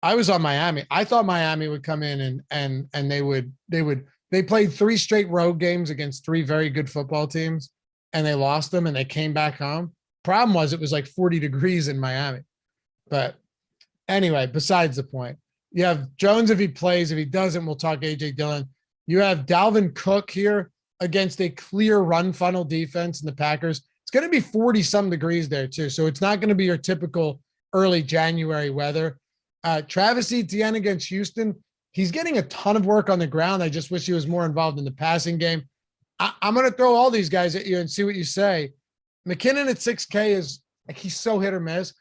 I was on Miami. I thought Miami would come in and they played 3 straight road games against 3 very good football teams and they lost them and they came back home. Problem was it was like 40 degrees in Miami. But anyway, besides the point, you have Jones if he plays. If he doesn't, we'll talk AJ Dillon. You have Dalvin Cook here against a clear run funnel defense in the Packers. It's going to be 40 some degrees there too. So it's not going to be your typical early January weather. Travis Etienne against Houston. He's getting a ton of work on the ground. I just wish he was more involved in the passing game. I'm going to throw all these guys at you and see what you say. McKinnon at 6K is like, he's so hit or miss.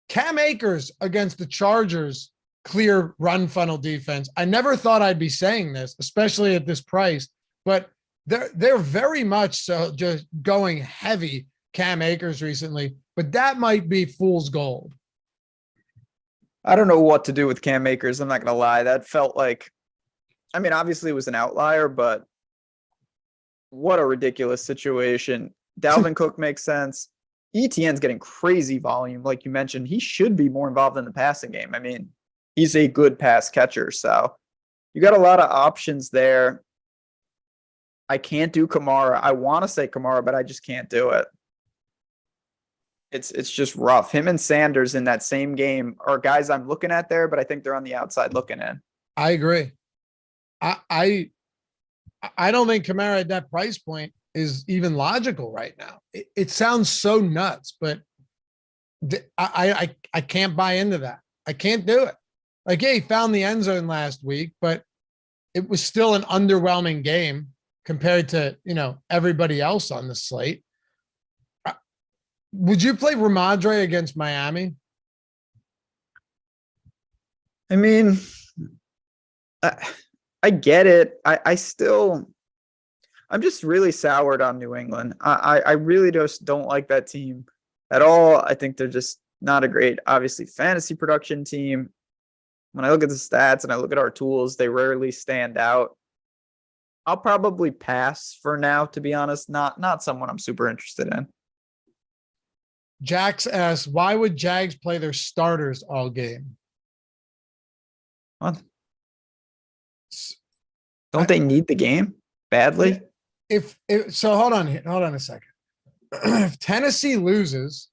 Cam Akers against the Chargers, clear run funnel defense. I never thought I'd be saying this, especially at this price, but they're very much so just going heavy Cam Akers recently, but that might be fool's gold. I don't know what to do with Cam Akers. I'm not going to lie. That felt like, I mean, obviously it was an outlier, but what a ridiculous situation. Dalvin Cook makes sense. ETN's getting crazy volume. Like you mentioned, he should be more involved in the passing game. I mean, he's a good pass catcher. So you got a lot of options there. I can't do Kamara. I want to say Kamara, but I just can't do it. It's just rough. Him and Sanders in that same game are guys I'm looking at there, but I think they're on the outside looking in. I agree. I don't think Kamara at that price point is even logical right now. It sounds so nuts, but I can't buy into that. I can't do it. Like, yeah, he found the end zone last week, but it was still an underwhelming game compared to, everybody else on the slate. Would you play Ramadre against Miami? I mean, I get it. I'm just really soured on New England. I really just don't like that team at all. I think they're just not a great, obviously, fantasy production team. When I look at the stats and I look at our tools, they rarely stand out. I'll probably pass for now, to be honest. Not someone I'm super interested in. Jax asks, why would Jags play their starters all game? What? Don't they need the game badly? So hold on a second. If Tennessee loses,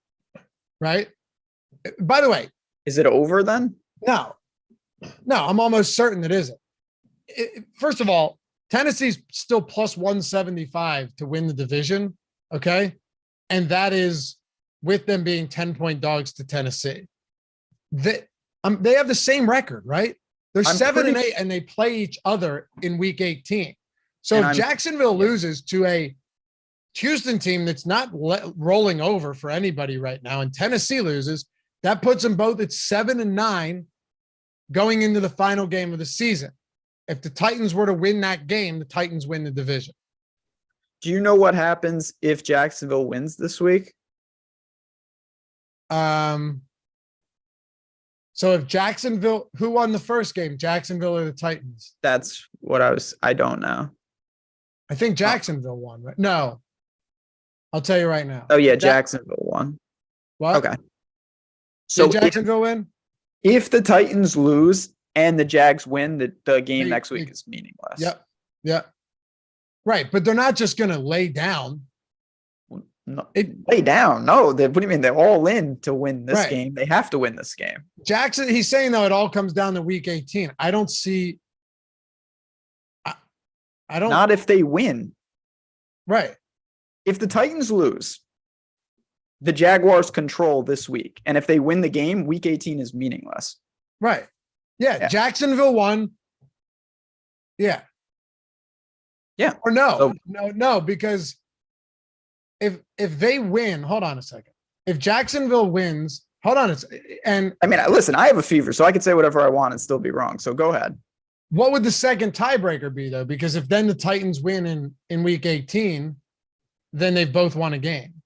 right? By the way, is it over then? No, I'm almost certain it isn't. First of all, Tennessee's still plus 175 to win the division. Okay. And that is with them being 10-point dogs to Tennessee. They have the same record, right? They're 7-8 and they play each other in week 18. So if Jacksonville loses to a Houston team that's not rolling over for anybody right now, and Tennessee loses, that puts them both at 7-9 going into the final game of the season. If the Titans were to win that game, the Titans win the division. Do you know what happens if Jacksonville wins this week? So if Jacksonville, who won the first game, Jacksonville or the Titans? That's what I don't know. I think Jacksonville won, right? No, I'll tell you right now. Oh yeah, Jacksonville won. What? Okay. So Did Jacksonville win? if the Titans lose and the Jags win, the game They- next week they- is meaningless. Yep. Yep. Right. But they're not just going to lay down. No, It- lay down. No, what do you mean? They're all in to win this Right. game. They have to win this game. Jackson, he's saying, though, it all comes down to week 18. I don't see. I don't. Not if they win. Right. If the Titans lose, the Jaguars control this week. And if they win the game, week 18 is meaningless. Right. Yeah. Yeah. Jacksonville won. Yeah. Yeah. Or no. So- No, because if they win, hold on a second. If Jacksonville wins, hold on a second. And I mean, listen, I have a fever, so I could say whatever I want and still be wrong. So go ahead. what would the second tiebreaker be, though? Because if then the Titans win in week 18, then they've both won a game.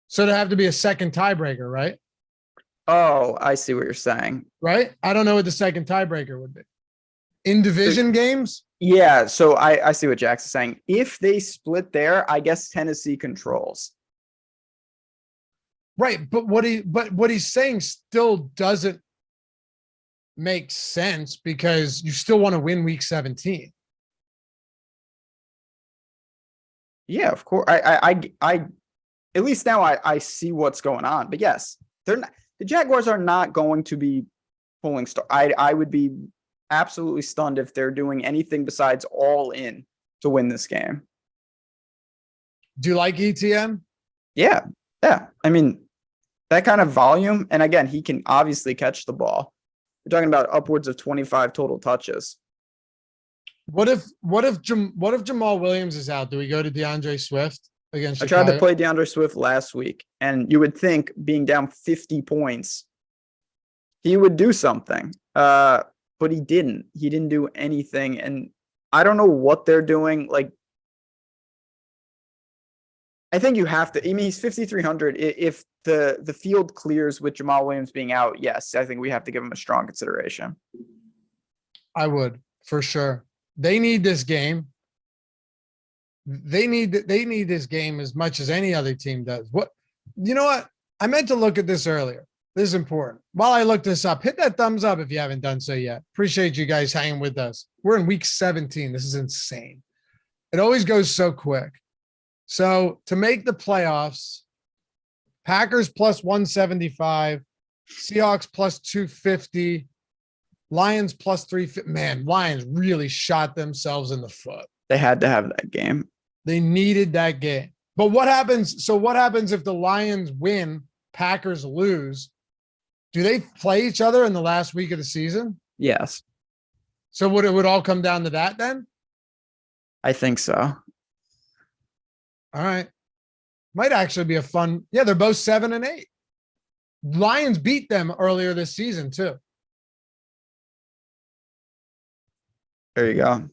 So there have to be a second tiebreaker, right? Oh, I see what you're saying. Right? I don't know what the second tiebreaker would be. In division games? Yeah, so I see what Jack's saying. If they split there, I guess Tennessee controls. Right. But what he's saying still doesn't make sense because you still want to win week 17. Yeah, of course. I at least now I see what's going on. But yes, they're not, the Jaguars are not going to be pulling star. I would be absolutely stunned if they're doing anything besides all in to win this game. Do you like ETN? Yeah. Yeah. I mean, that kind of volume. And again, he can obviously catch the ball. We're talking about upwards of 25 total touches. What if Jamal Williams is out? Do we go to DeAndre Swift against I tried to Chicago? play DeAndre Swift last week, and you would think being down 50 points, he would do something. But he didn't. He didn't do anything. And I don't know what they're doing. Like, I think you have to. I mean, he's 5,300. If the field clears with Jamal Williams being out, yes, I think we have to give him a strong consideration. I would, for sure. They need this game. They need this game as much as any other team does. You know what? I meant to look at this earlier. This is important. While I look this up, hit that thumbs up if you haven't done so yet. Appreciate you guys hanging with us. We're in week 17. This is insane. It always goes so quick. So to make the playoffs, Packers plus 175, Seahawks plus 250, Lions plus 350. Man, Lions really shot themselves in the foot. They had to have that game. They needed that game. But what happens? So what happens if the Lions win, Packers lose? Do they play each other in the last week of the season? Yes, So would it would all come down to that then? I think so. All right. Might actually be a fun. Yeah, they're both 7 and 8. Lions beat them earlier this season too. There you go.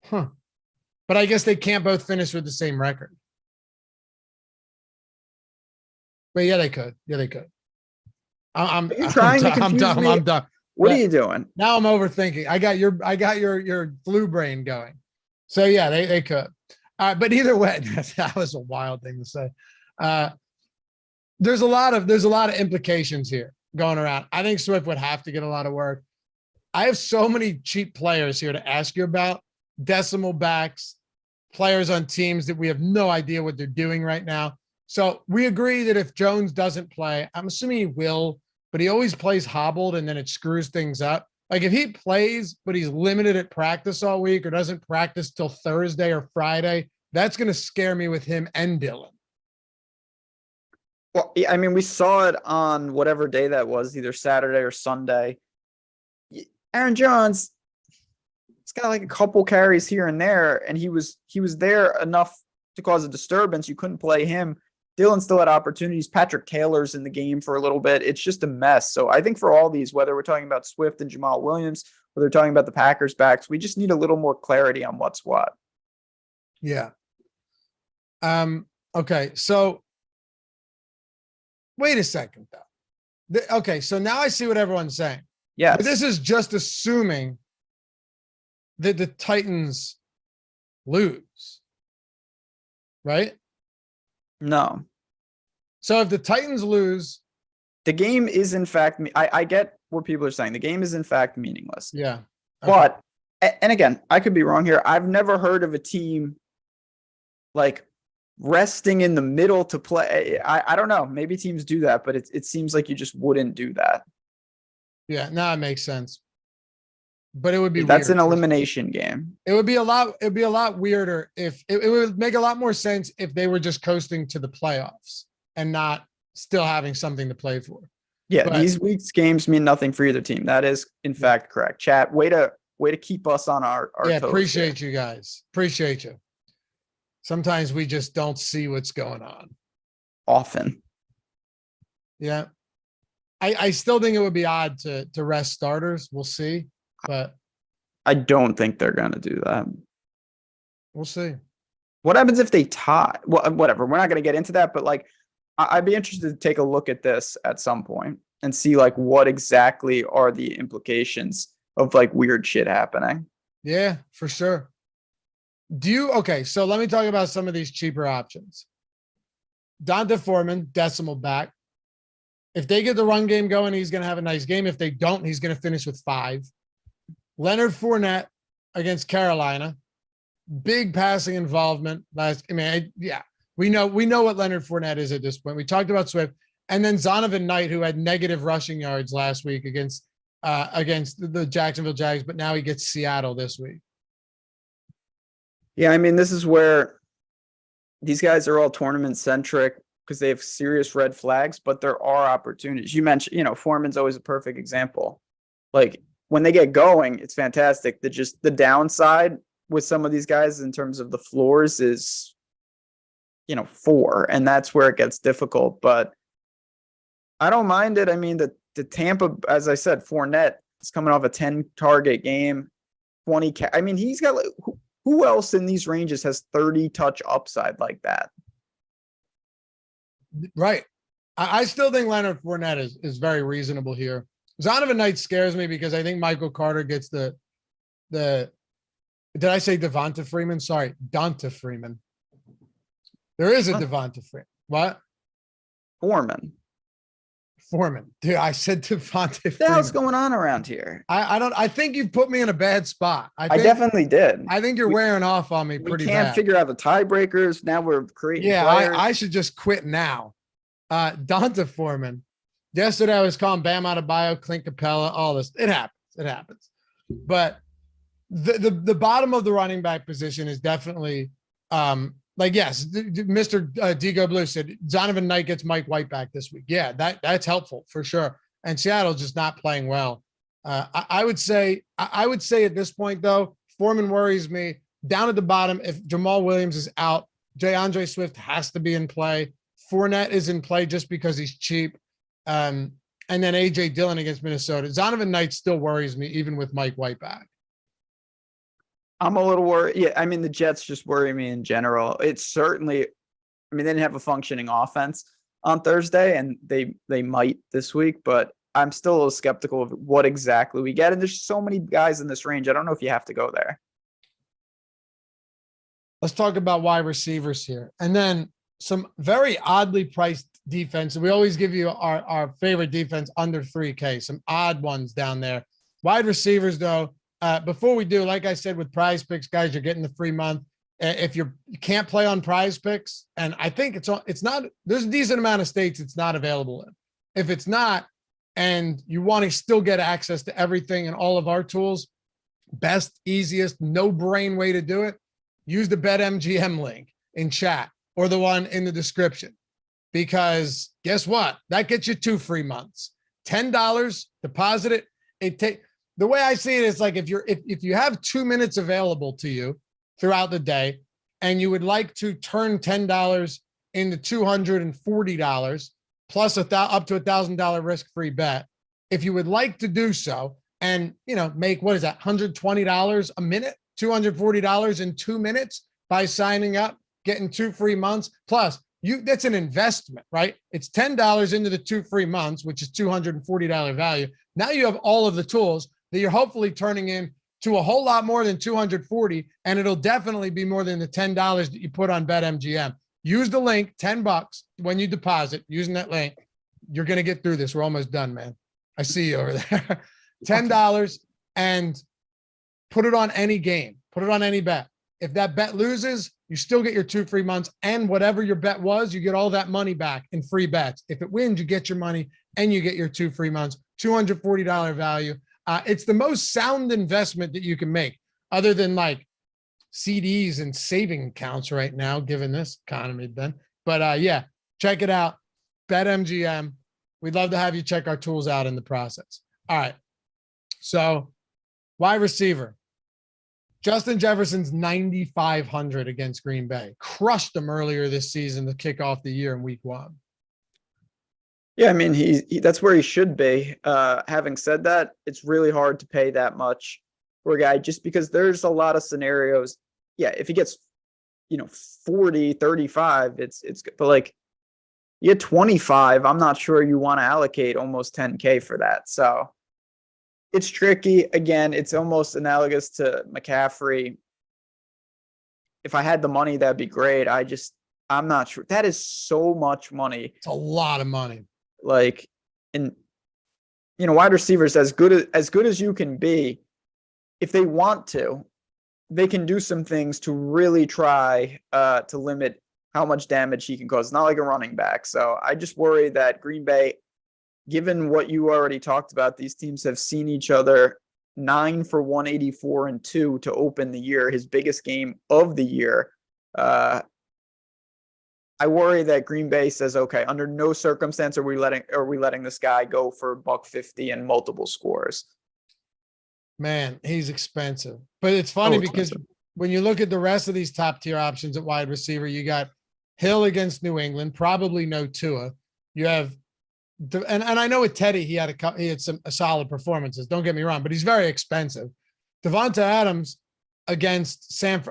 Huh. But I guess they can't both finish with the same record. But yeah, they could. Yeah, they could. I'm Are you trying to confuse done. me? I'm done. What Yeah. are you doing? Now I'm overthinking. I got your flu brain going. So yeah, they could. But either way, that was a wild thing to say. There's a lot of implications here going around. I think Swift would have to get a lot of work. I have so many cheap players here to ask you about. Decimal backs, players on teams that we have no idea what they're doing right now. So we agree that if Jones doesn't play, I'm assuming he will, but he always plays hobbled and then it screws things up. Like if he plays, but he's limited at practice all week or doesn't practice till Thursday or Friday, that's going to scare me with him and Dylan. Well, I mean, we saw it on whatever day that was, either Saturday or Sunday. Aaron Jones, he's got like a couple carries here and there, and he was there enough to cause a disturbance. You couldn't play him. Dylan still had opportunities. Patrick Taylor's in the game for a little bit. It's just a mess. So I think for all these, whether we're talking about Swift and Jamal Williams, whether we're talking about the Packers backs, we just need a little more clarity on what's what. Yeah. Okay. So wait a second though. Okay. So now I see what everyone's saying. Yes. But this is just assuming that the Titans lose, right? No. So if the Titans lose, The game is in fact, I get what people are saying. The game is in fact meaningless. Yeah. Okay. But, and again, I could be wrong here. I've never heard of a team like resting in the middle to play. I don't know. Maybe teams do that, but it seems like you just wouldn't do that. Yeah, no, it makes sense. But it would be That's weird. an elimination game. It'd be a lot weirder if it would make a lot more sense if they were just coasting to the playoffs and not still having something to play for. Yeah, But these week's games mean nothing for either team. That is in fact correct. Chat, way to keep us on our yeah, toes appreciate here. you guys. Appreciate you. Sometimes we just don't see what's going on. Often. Yeah. I still think it would be odd to rest starters. We'll see, but I don't think they're gonna do that. we'll see. What happens if they tie? Well, whatever. We're not gonna get into that, but like I'd be interested to take a look at this at some point and see like what exactly are the implications of like weird shit happening. Yeah, for sure. Okay, so let me talk about some of these cheaper options. Donta Foreman, decimal back. If they get the run game going, he's going to have a nice game. If they don't, he's going to finish with 5. Leonard Fournette against Carolina. Big passing involvement. We know what Leonard Fournette is at this point. We talked about Swift. And then Zonovan Knight, who had negative rushing yards last week against the Jacksonville Jags, but now he gets Seattle this week. Yeah, I mean, this is where these guys are all tournament centric because they have serious red flags, but there are opportunities. You mentioned, Foreman's always a perfect example. Like when they get going, it's fantastic. The downside with some of these guys in terms of the floors is, 4, and that's where it gets difficult. But I don't mind it. I mean, the Tampa, as I said, Fournette is coming off a 10 target game, 20. I mean, he's got like, who else in these ranges has 30 touch upside like that? Right. I still think Leonard Fournette is very reasonable here. Zonovan Knight scares me because I think Michael Carter gets the did I say Devonta Freeman? Sorry, Donta Freeman. There is a Devonta Freeman. What? Foreman. Dude, I said Devonta Freeman. What the hell's going on around here? I think you put me in a bad spot. I definitely did. I think you're wearing off on me pretty bad. We can't figure out the tiebreakers. Now we're creating players. I should just quit now. Donta Foreman. Yesterday I was calling Bam Adebayo, Clint Capella, all this. It happens. But the bottom of the running back position is definitely yes, Mr. Digo Blue said Zonovan Knight gets Mike White back this week. Yeah, that's helpful for sure. And Seattle's just not playing well. I would say at this point though, Foreman worries me. Down at the bottom, if Jamal Williams is out, DeAndre Swift has to be in play. Fournette is in play just because he's cheap. And then A.J. Dillon against Minnesota. Zonovan Knight still worries me, even with Mike White back. I'm a little worried. Yeah, I mean, the Jets just worry me in general. It's certainly, they didn't have a functioning offense on Thursday, and they might this week, but I'm still a little skeptical of what exactly we get. And there's so many guys in this range. I don't know if you have to go there. Let's talk about wide receivers here. And then some very oddly priced defense. We always give you our favorite defense under 3K, some odd ones down there. Wide receivers, though, before we do, like I said, with Prize Picks, guys, you're getting the free month. If you can't play on Prize Picks, and I think it's not, there's a decent amount of states it's not available in. If it's not, and you want to still get access to everything and all of our tools, best, easiest, no brain way to do it, use the BetMGM link in chat or the one in the description. Because guess what? That gets you 2 free months. $10, deposit it. The way I see it is like if you have 2 minutes available to you throughout the day and you would like to turn $10 into $240 plus up to $1,000 risk-free bet, if you would like to do so and make, what is that, $120 a minute, $240 in 2 minutes by signing up, getting 2 free months, plus that's an investment, right? It's $10 into the 2 free months, which is $240 value. Now you have all of the tools that you're hopefully turning in to a whole lot more than 240, and it'll definitely be more than the $10 that you put on BetMGM. Use the link, $10 when you deposit using that link. you're going to get through this. We're almost done, man. I see you over there. $10 and put it on any game. Put it on any bet. If that bet loses, you still get your 2 free months, and whatever your bet was, you get all that money back in free bets. If it wins, you get your money and you get your 2 free months, $240 value. It's the most sound investment that you can make other than like CDs and saving accounts right now, given this economy, Ben. But yeah, check it out. BetMGM. We'd love to have you check our tools out in the process. All right. So wide receiver. Justin Jefferson's 9,500 against Green Bay. Crushed them earlier this season to kick off the year in week 1. Yeah, I mean, he that's where he should be. Having said that, it's really hard to pay that much for a guy just because there's a lot of scenarios. Yeah, if he gets, 40, 35, it's but like you get 25, I'm not sure you want to allocate almost 10K for that. So it's tricky. Again, it's almost analogous to McCaffrey. If I had the money, that'd be great. I'm not sure. That is so much money. It's a lot of money. Like, and wide receivers, as good as you can be, if they want to, they can do some things to really try to limit how much damage he can cause. It's not like a running back. So I just worry that Green Bay, given what you already talked about, these teams have seen each other 9 for 184 and 2 to open the year, his biggest game of the year. I worry that Green Bay says, okay, under no circumstance are we letting this guy go for $150 and multiple scores. Man, he's expensive. But it's funny because when you look at the rest of these top tier options at wide receiver, you got Hill against New England, probably no Tua. You have, and I know with Teddy, he had some solid performances. Don't get me wrong, but he's very expensive. Devonta Adams against San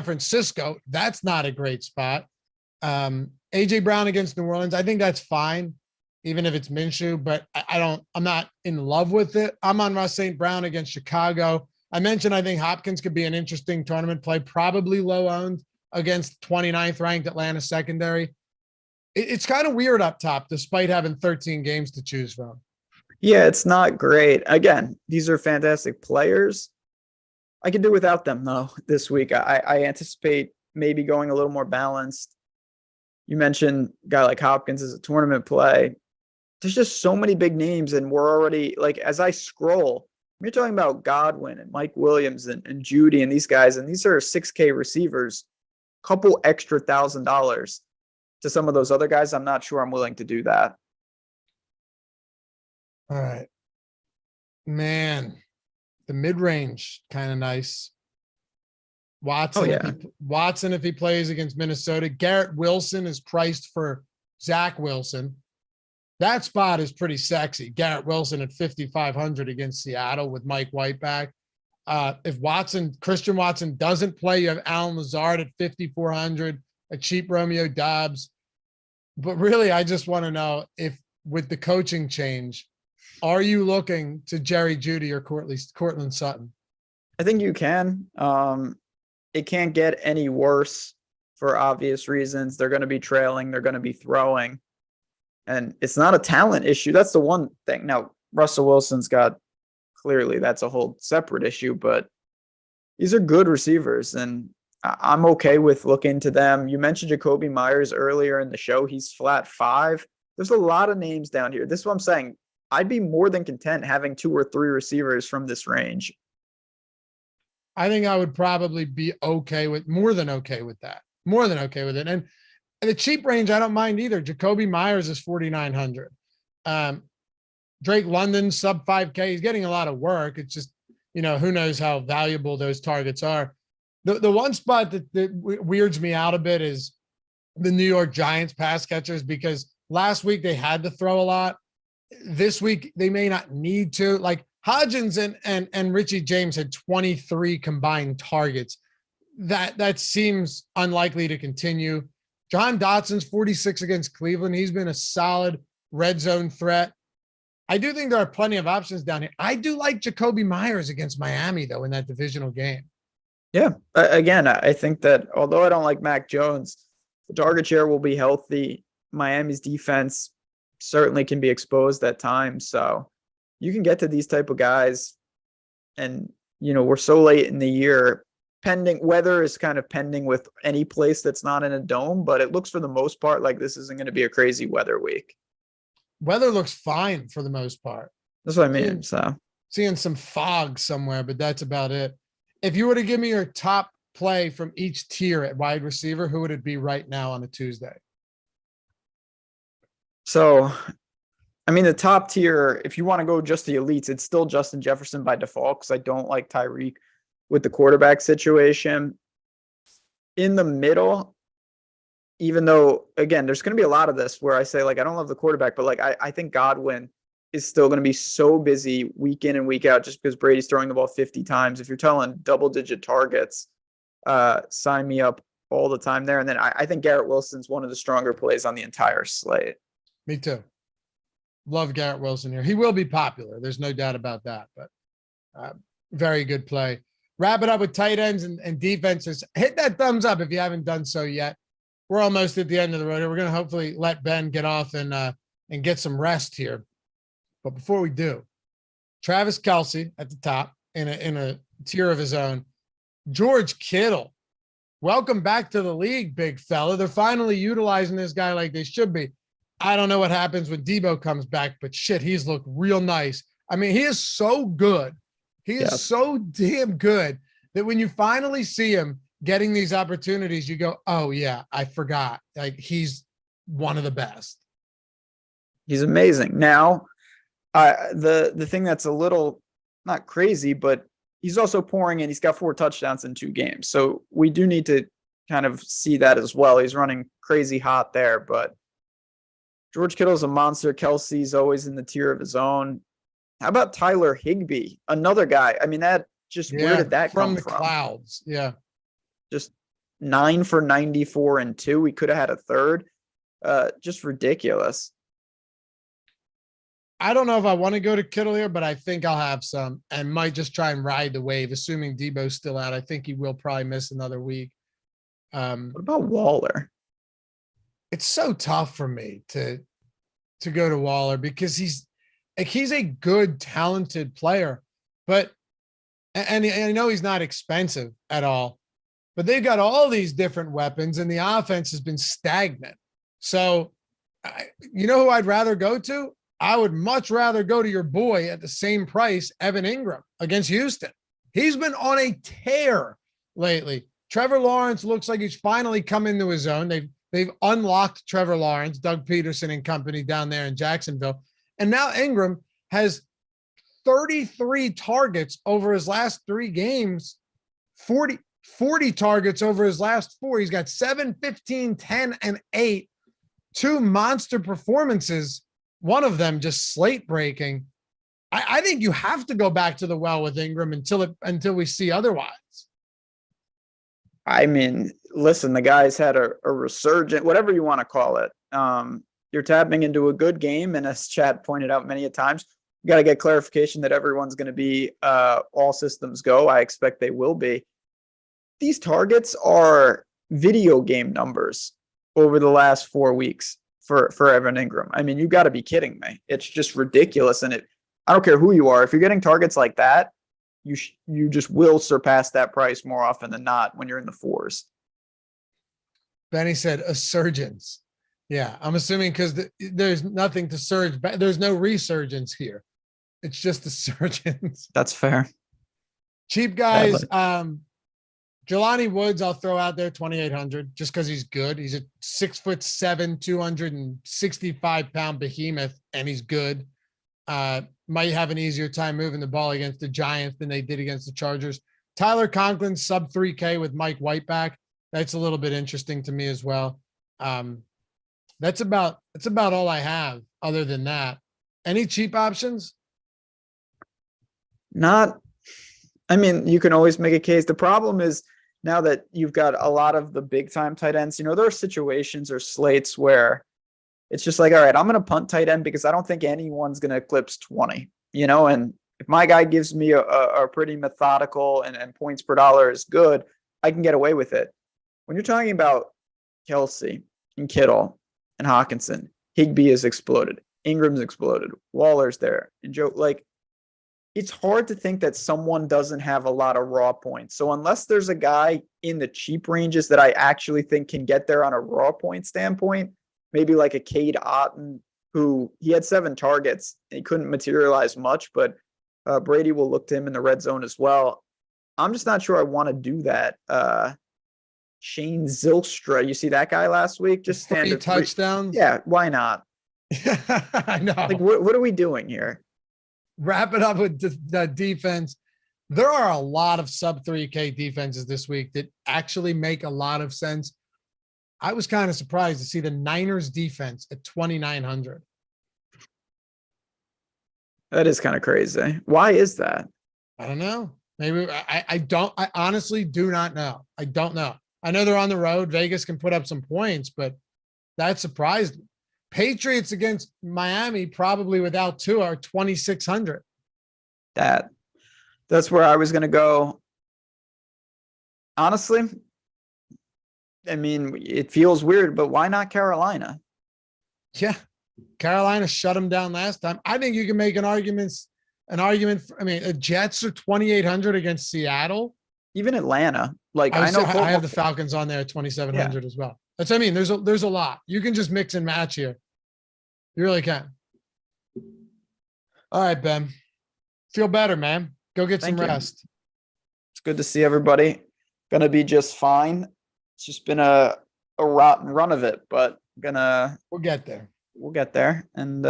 Francisco, that's not a great spot. AJ Brown against New Orleans, I think that's fine, even if it's Minshew, but I'm not in love with it. I'm on Russ St. Brown against Chicago. I mentioned I think Hopkins could be an interesting tournament play, probably low owned against 29th ranked Atlanta secondary. It's kind of weird up top, despite having 13 games to choose from. Yeah, it's not great. Again, these are fantastic players. I can do without them, though, this week. I anticipate maybe going a little more balanced. You mentioned a guy like Hopkins as a tournament play. There's just so many big names, and we're already, like, as I scroll, you're talking about Godwin and Mike Williams and Judy and these guys, and these are 6K receivers, couple extra $1,000 to some of those other guys. I'm not sure I'm willing to do that. All right. Man, the mid-range, kind of nice. Watson, if he plays against Minnesota. Garrett Wilson is priced for Zach Wilson. That spot is pretty sexy. Garrett Wilson at 5,500 against Seattle with Mike White back. If Christian Watson doesn't play, you have Alan Lazard at 5,400, a cheap Romeo Dobbs. But really, I just want to know if with the coaching change, are you looking to Jerry Jeudy or Courtland Sutton? I think you can. It can't get any worse for obvious reasons. They're going to be trailing. They're going to be throwing. And it's not a talent issue. That's the one thing. Now, Russell Wilson's got, clearly that's a whole separate issue, but these are good receivers, and I'm okay with looking to them. You mentioned Jacoby Myers earlier in the show. He's flat 5. There's a lot of names down here. This is what I'm saying. I'd be more than content having 2 or 3 receivers from this range. I think I would probably be more than okay with that. More than okay with it. And the cheap range, I don't mind either. Jacoby Myers is 4,900. Drake London, sub 5K. He's getting a lot of work. It's just, who knows how valuable those targets are. The one spot that weirds me out a bit is the New York Giants pass catchers, because last week they had to throw a lot. This week they may not need to. Like Hodgins and Richie James had 23 combined targets. That seems unlikely to continue. John Dotson's 46 against Cleveland. He's been a solid red zone threat. I do think there are plenty of options down here. I do like Jacoby Myers against Miami, though, in that divisional game. Yeah. Again, I think that although I don't like Mac Jones, the target share will be healthy. Miami's defense certainly can be exposed at times. So you can get to these type of guys, and we're so late in the year. Weather is kind of pending with any place that's not in a dome, but it looks for the most part like this isn't going to be a crazy weather week. Weather looks fine for the most part. That's what I mean. So seeing some fog somewhere, but that's about it. If you were to give me your top play from each tier at wide receiver, who would it be right now on a Tuesday? So, I mean, the top tier, if you want to go just the elites, it's still Justin Jefferson by default because I don't like Tyreek with the quarterback situation. In the middle, even though, again, there's going to be a lot of this where I say, like, I don't love the quarterback, but, like, I think Godwin is still going to be so busy week in and week out just because Brady's throwing the ball 50 times. If you're telling double-digit targets, sign me up all the time there. And then I think Garrett Wilson's one of the stronger plays on the entire slate. Me too. Love Garrett Wilson here. He will be popular. There's no doubt about that, but very good play. Wrap it up with tight ends and defenses. Hit that thumbs up if you haven't done so yet. We're almost at the end of the road here. We're going to hopefully let Ben get off and get some rest here. But before we do, Travis Kelce at the top in a tier of his own. George Kittle, welcome back to the league, big fella. They're finally utilizing this guy like they should be. I don't know what happens when Debo comes back, but shit, he's looked real nice. I mean, he is so good. He is so damn good that when you finally see him getting these opportunities, you go, oh yeah, I forgot. Like, he's one of the best. He's amazing. Now, the thing that's a little not crazy, but he's also pouring in. He's got 4 touchdowns in 2 games. So we do need to kind of see that as well. He's running crazy hot there, but George Kittle's a monster. Kelce's always in the tier of his own. How about Tyler Higbee? Another guy. I mean, that just, where did that come from? From the clouds. Yeah. Just 9 for 94 and 2. We could have had a third. Just ridiculous. I don't know if I want to go to Kittle here, but I think I'll have some and might just try and ride the wave, assuming Debo's still out. I think he will probably miss another week. What about Waller? It's so tough for me to go to Waller because he's a good, talented player, but and I know he's not expensive at all, but they've got all these different weapons and the offense has been stagnant. So, you know who I'd rather go to? I would much rather go to your boy at the same price, Evan Ingram against Houston. He's been on a tear lately. Trevor Lawrence looks like he's finally come into his own. They've unlocked Trevor Lawrence, Doug Peterson and company down there in Jacksonville. And now Ingram has 33 targets over his last 3 games, 40 targets over his last 4. He's got 7, 15, 10, and 8, 2 monster performances. One of them just slate breaking. I think you have to go back to the well with Ingram until we see otherwise. I mean, listen, the guy's had a resurgent, whatever you want to call it. You're tapping into a good game. And as Chad pointed out many a times, you got to get clarification that everyone's going to be all systems go. I expect they will be. These targets are video game numbers over the last 4 weeks for Evan Ingram. I mean, you got to be kidding me. It's just ridiculous. And I don't care who you are. If you're getting targets like that, you just will surpass that price more often than not when you're in the 4s. Benny said a surgeons. Yeah, I'm assuming because there's nothing to surge. There's no resurgence here. It's just the surgeons. That's fair. Cheap guys. Jelani Woods, I'll throw out there 2,800 just because he's good. He's a 6'7", 265-pound behemoth, and he's good. Might have an easier time moving the ball against the Giants than they did against the Chargers. Tyler Conklin, sub 3K with Mike White back. That's a little bit interesting to me as well. That's about all I have other than that. Any cheap options? Not, I mean, you can always make a case. The problem is now that you've got a lot of the big time tight ends, there are situations or slates where it's just like, all right, I'm going to punt tight end because I don't think anyone's going to eclipse 20, and if my guy gives me a pretty methodical and points per dollar is good, I can get away with it. When you're talking about Kelce and Kittle and Hawkinson, Higbee has exploded. Ingram's exploded. Waller's there. And Joe, like, it's hard to think that someone doesn't have a lot of raw points. So unless there's a guy in the cheap ranges that I actually think can get there on a raw point standpoint, maybe like a Cade Otton, who he had 7 targets. He couldn't materialize much, but Brady will look to him in the red zone as well. I'm just not sure I want to do that. Shane Zylstra, you see that guy last week? Just standard 3 touchdowns. Yeah, why not? I know. Like, what are we doing here? Wrap it up with the defense. There are a lot of sub 3K defenses this week that actually make a lot of sense. I was kind of surprised to see the Niners defense at 2,900. That is kind of crazy. Why is that? I don't know. Maybe I honestly do not know. I don't know. I know they're on the road. Vegas can put up some points, but that surprised me. Patriots against Miami, probably without Tua, are 2,600. That's where I was going to go. Honestly, I mean, it feels weird, but why not Carolina? Yeah. Carolina shut them down last time. I think you can make an argument. The Jets are 2,800 against Seattle. Even Atlanta. Like, I have the Falcons on there at 2,700 as well. That's what I mean. There's a lot. You can just mix and match here. You really can. All right, Ben. Feel better, man. Go get some rest. It's good to see everybody. Gonna be just fine. It's just been a rotten run of it, but we'll get there. We'll get there. And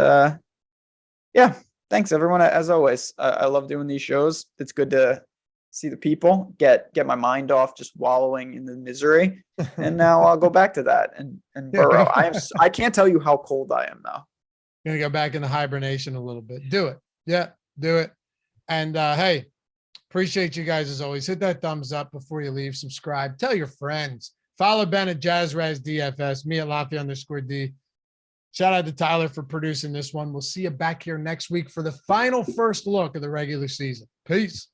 yeah, thanks everyone. As always, I love doing these shows. It's good to see the people, get my mind off just wallowing in the misery. And now I'll go back to that and burrow. I can't tell you how cold I am now. Gonna go back into hibernation a little bit. Do it. Yeah, do it. And hey, appreciate you guys as always. Hit that thumbs up before you leave. Subscribe. Tell your friends. Follow Ben at JazzRaz DFS. Me at Lafayette_D. Shout out to Tyler for producing this one. We'll see you back here next week for the final first look of the regular season. Peace.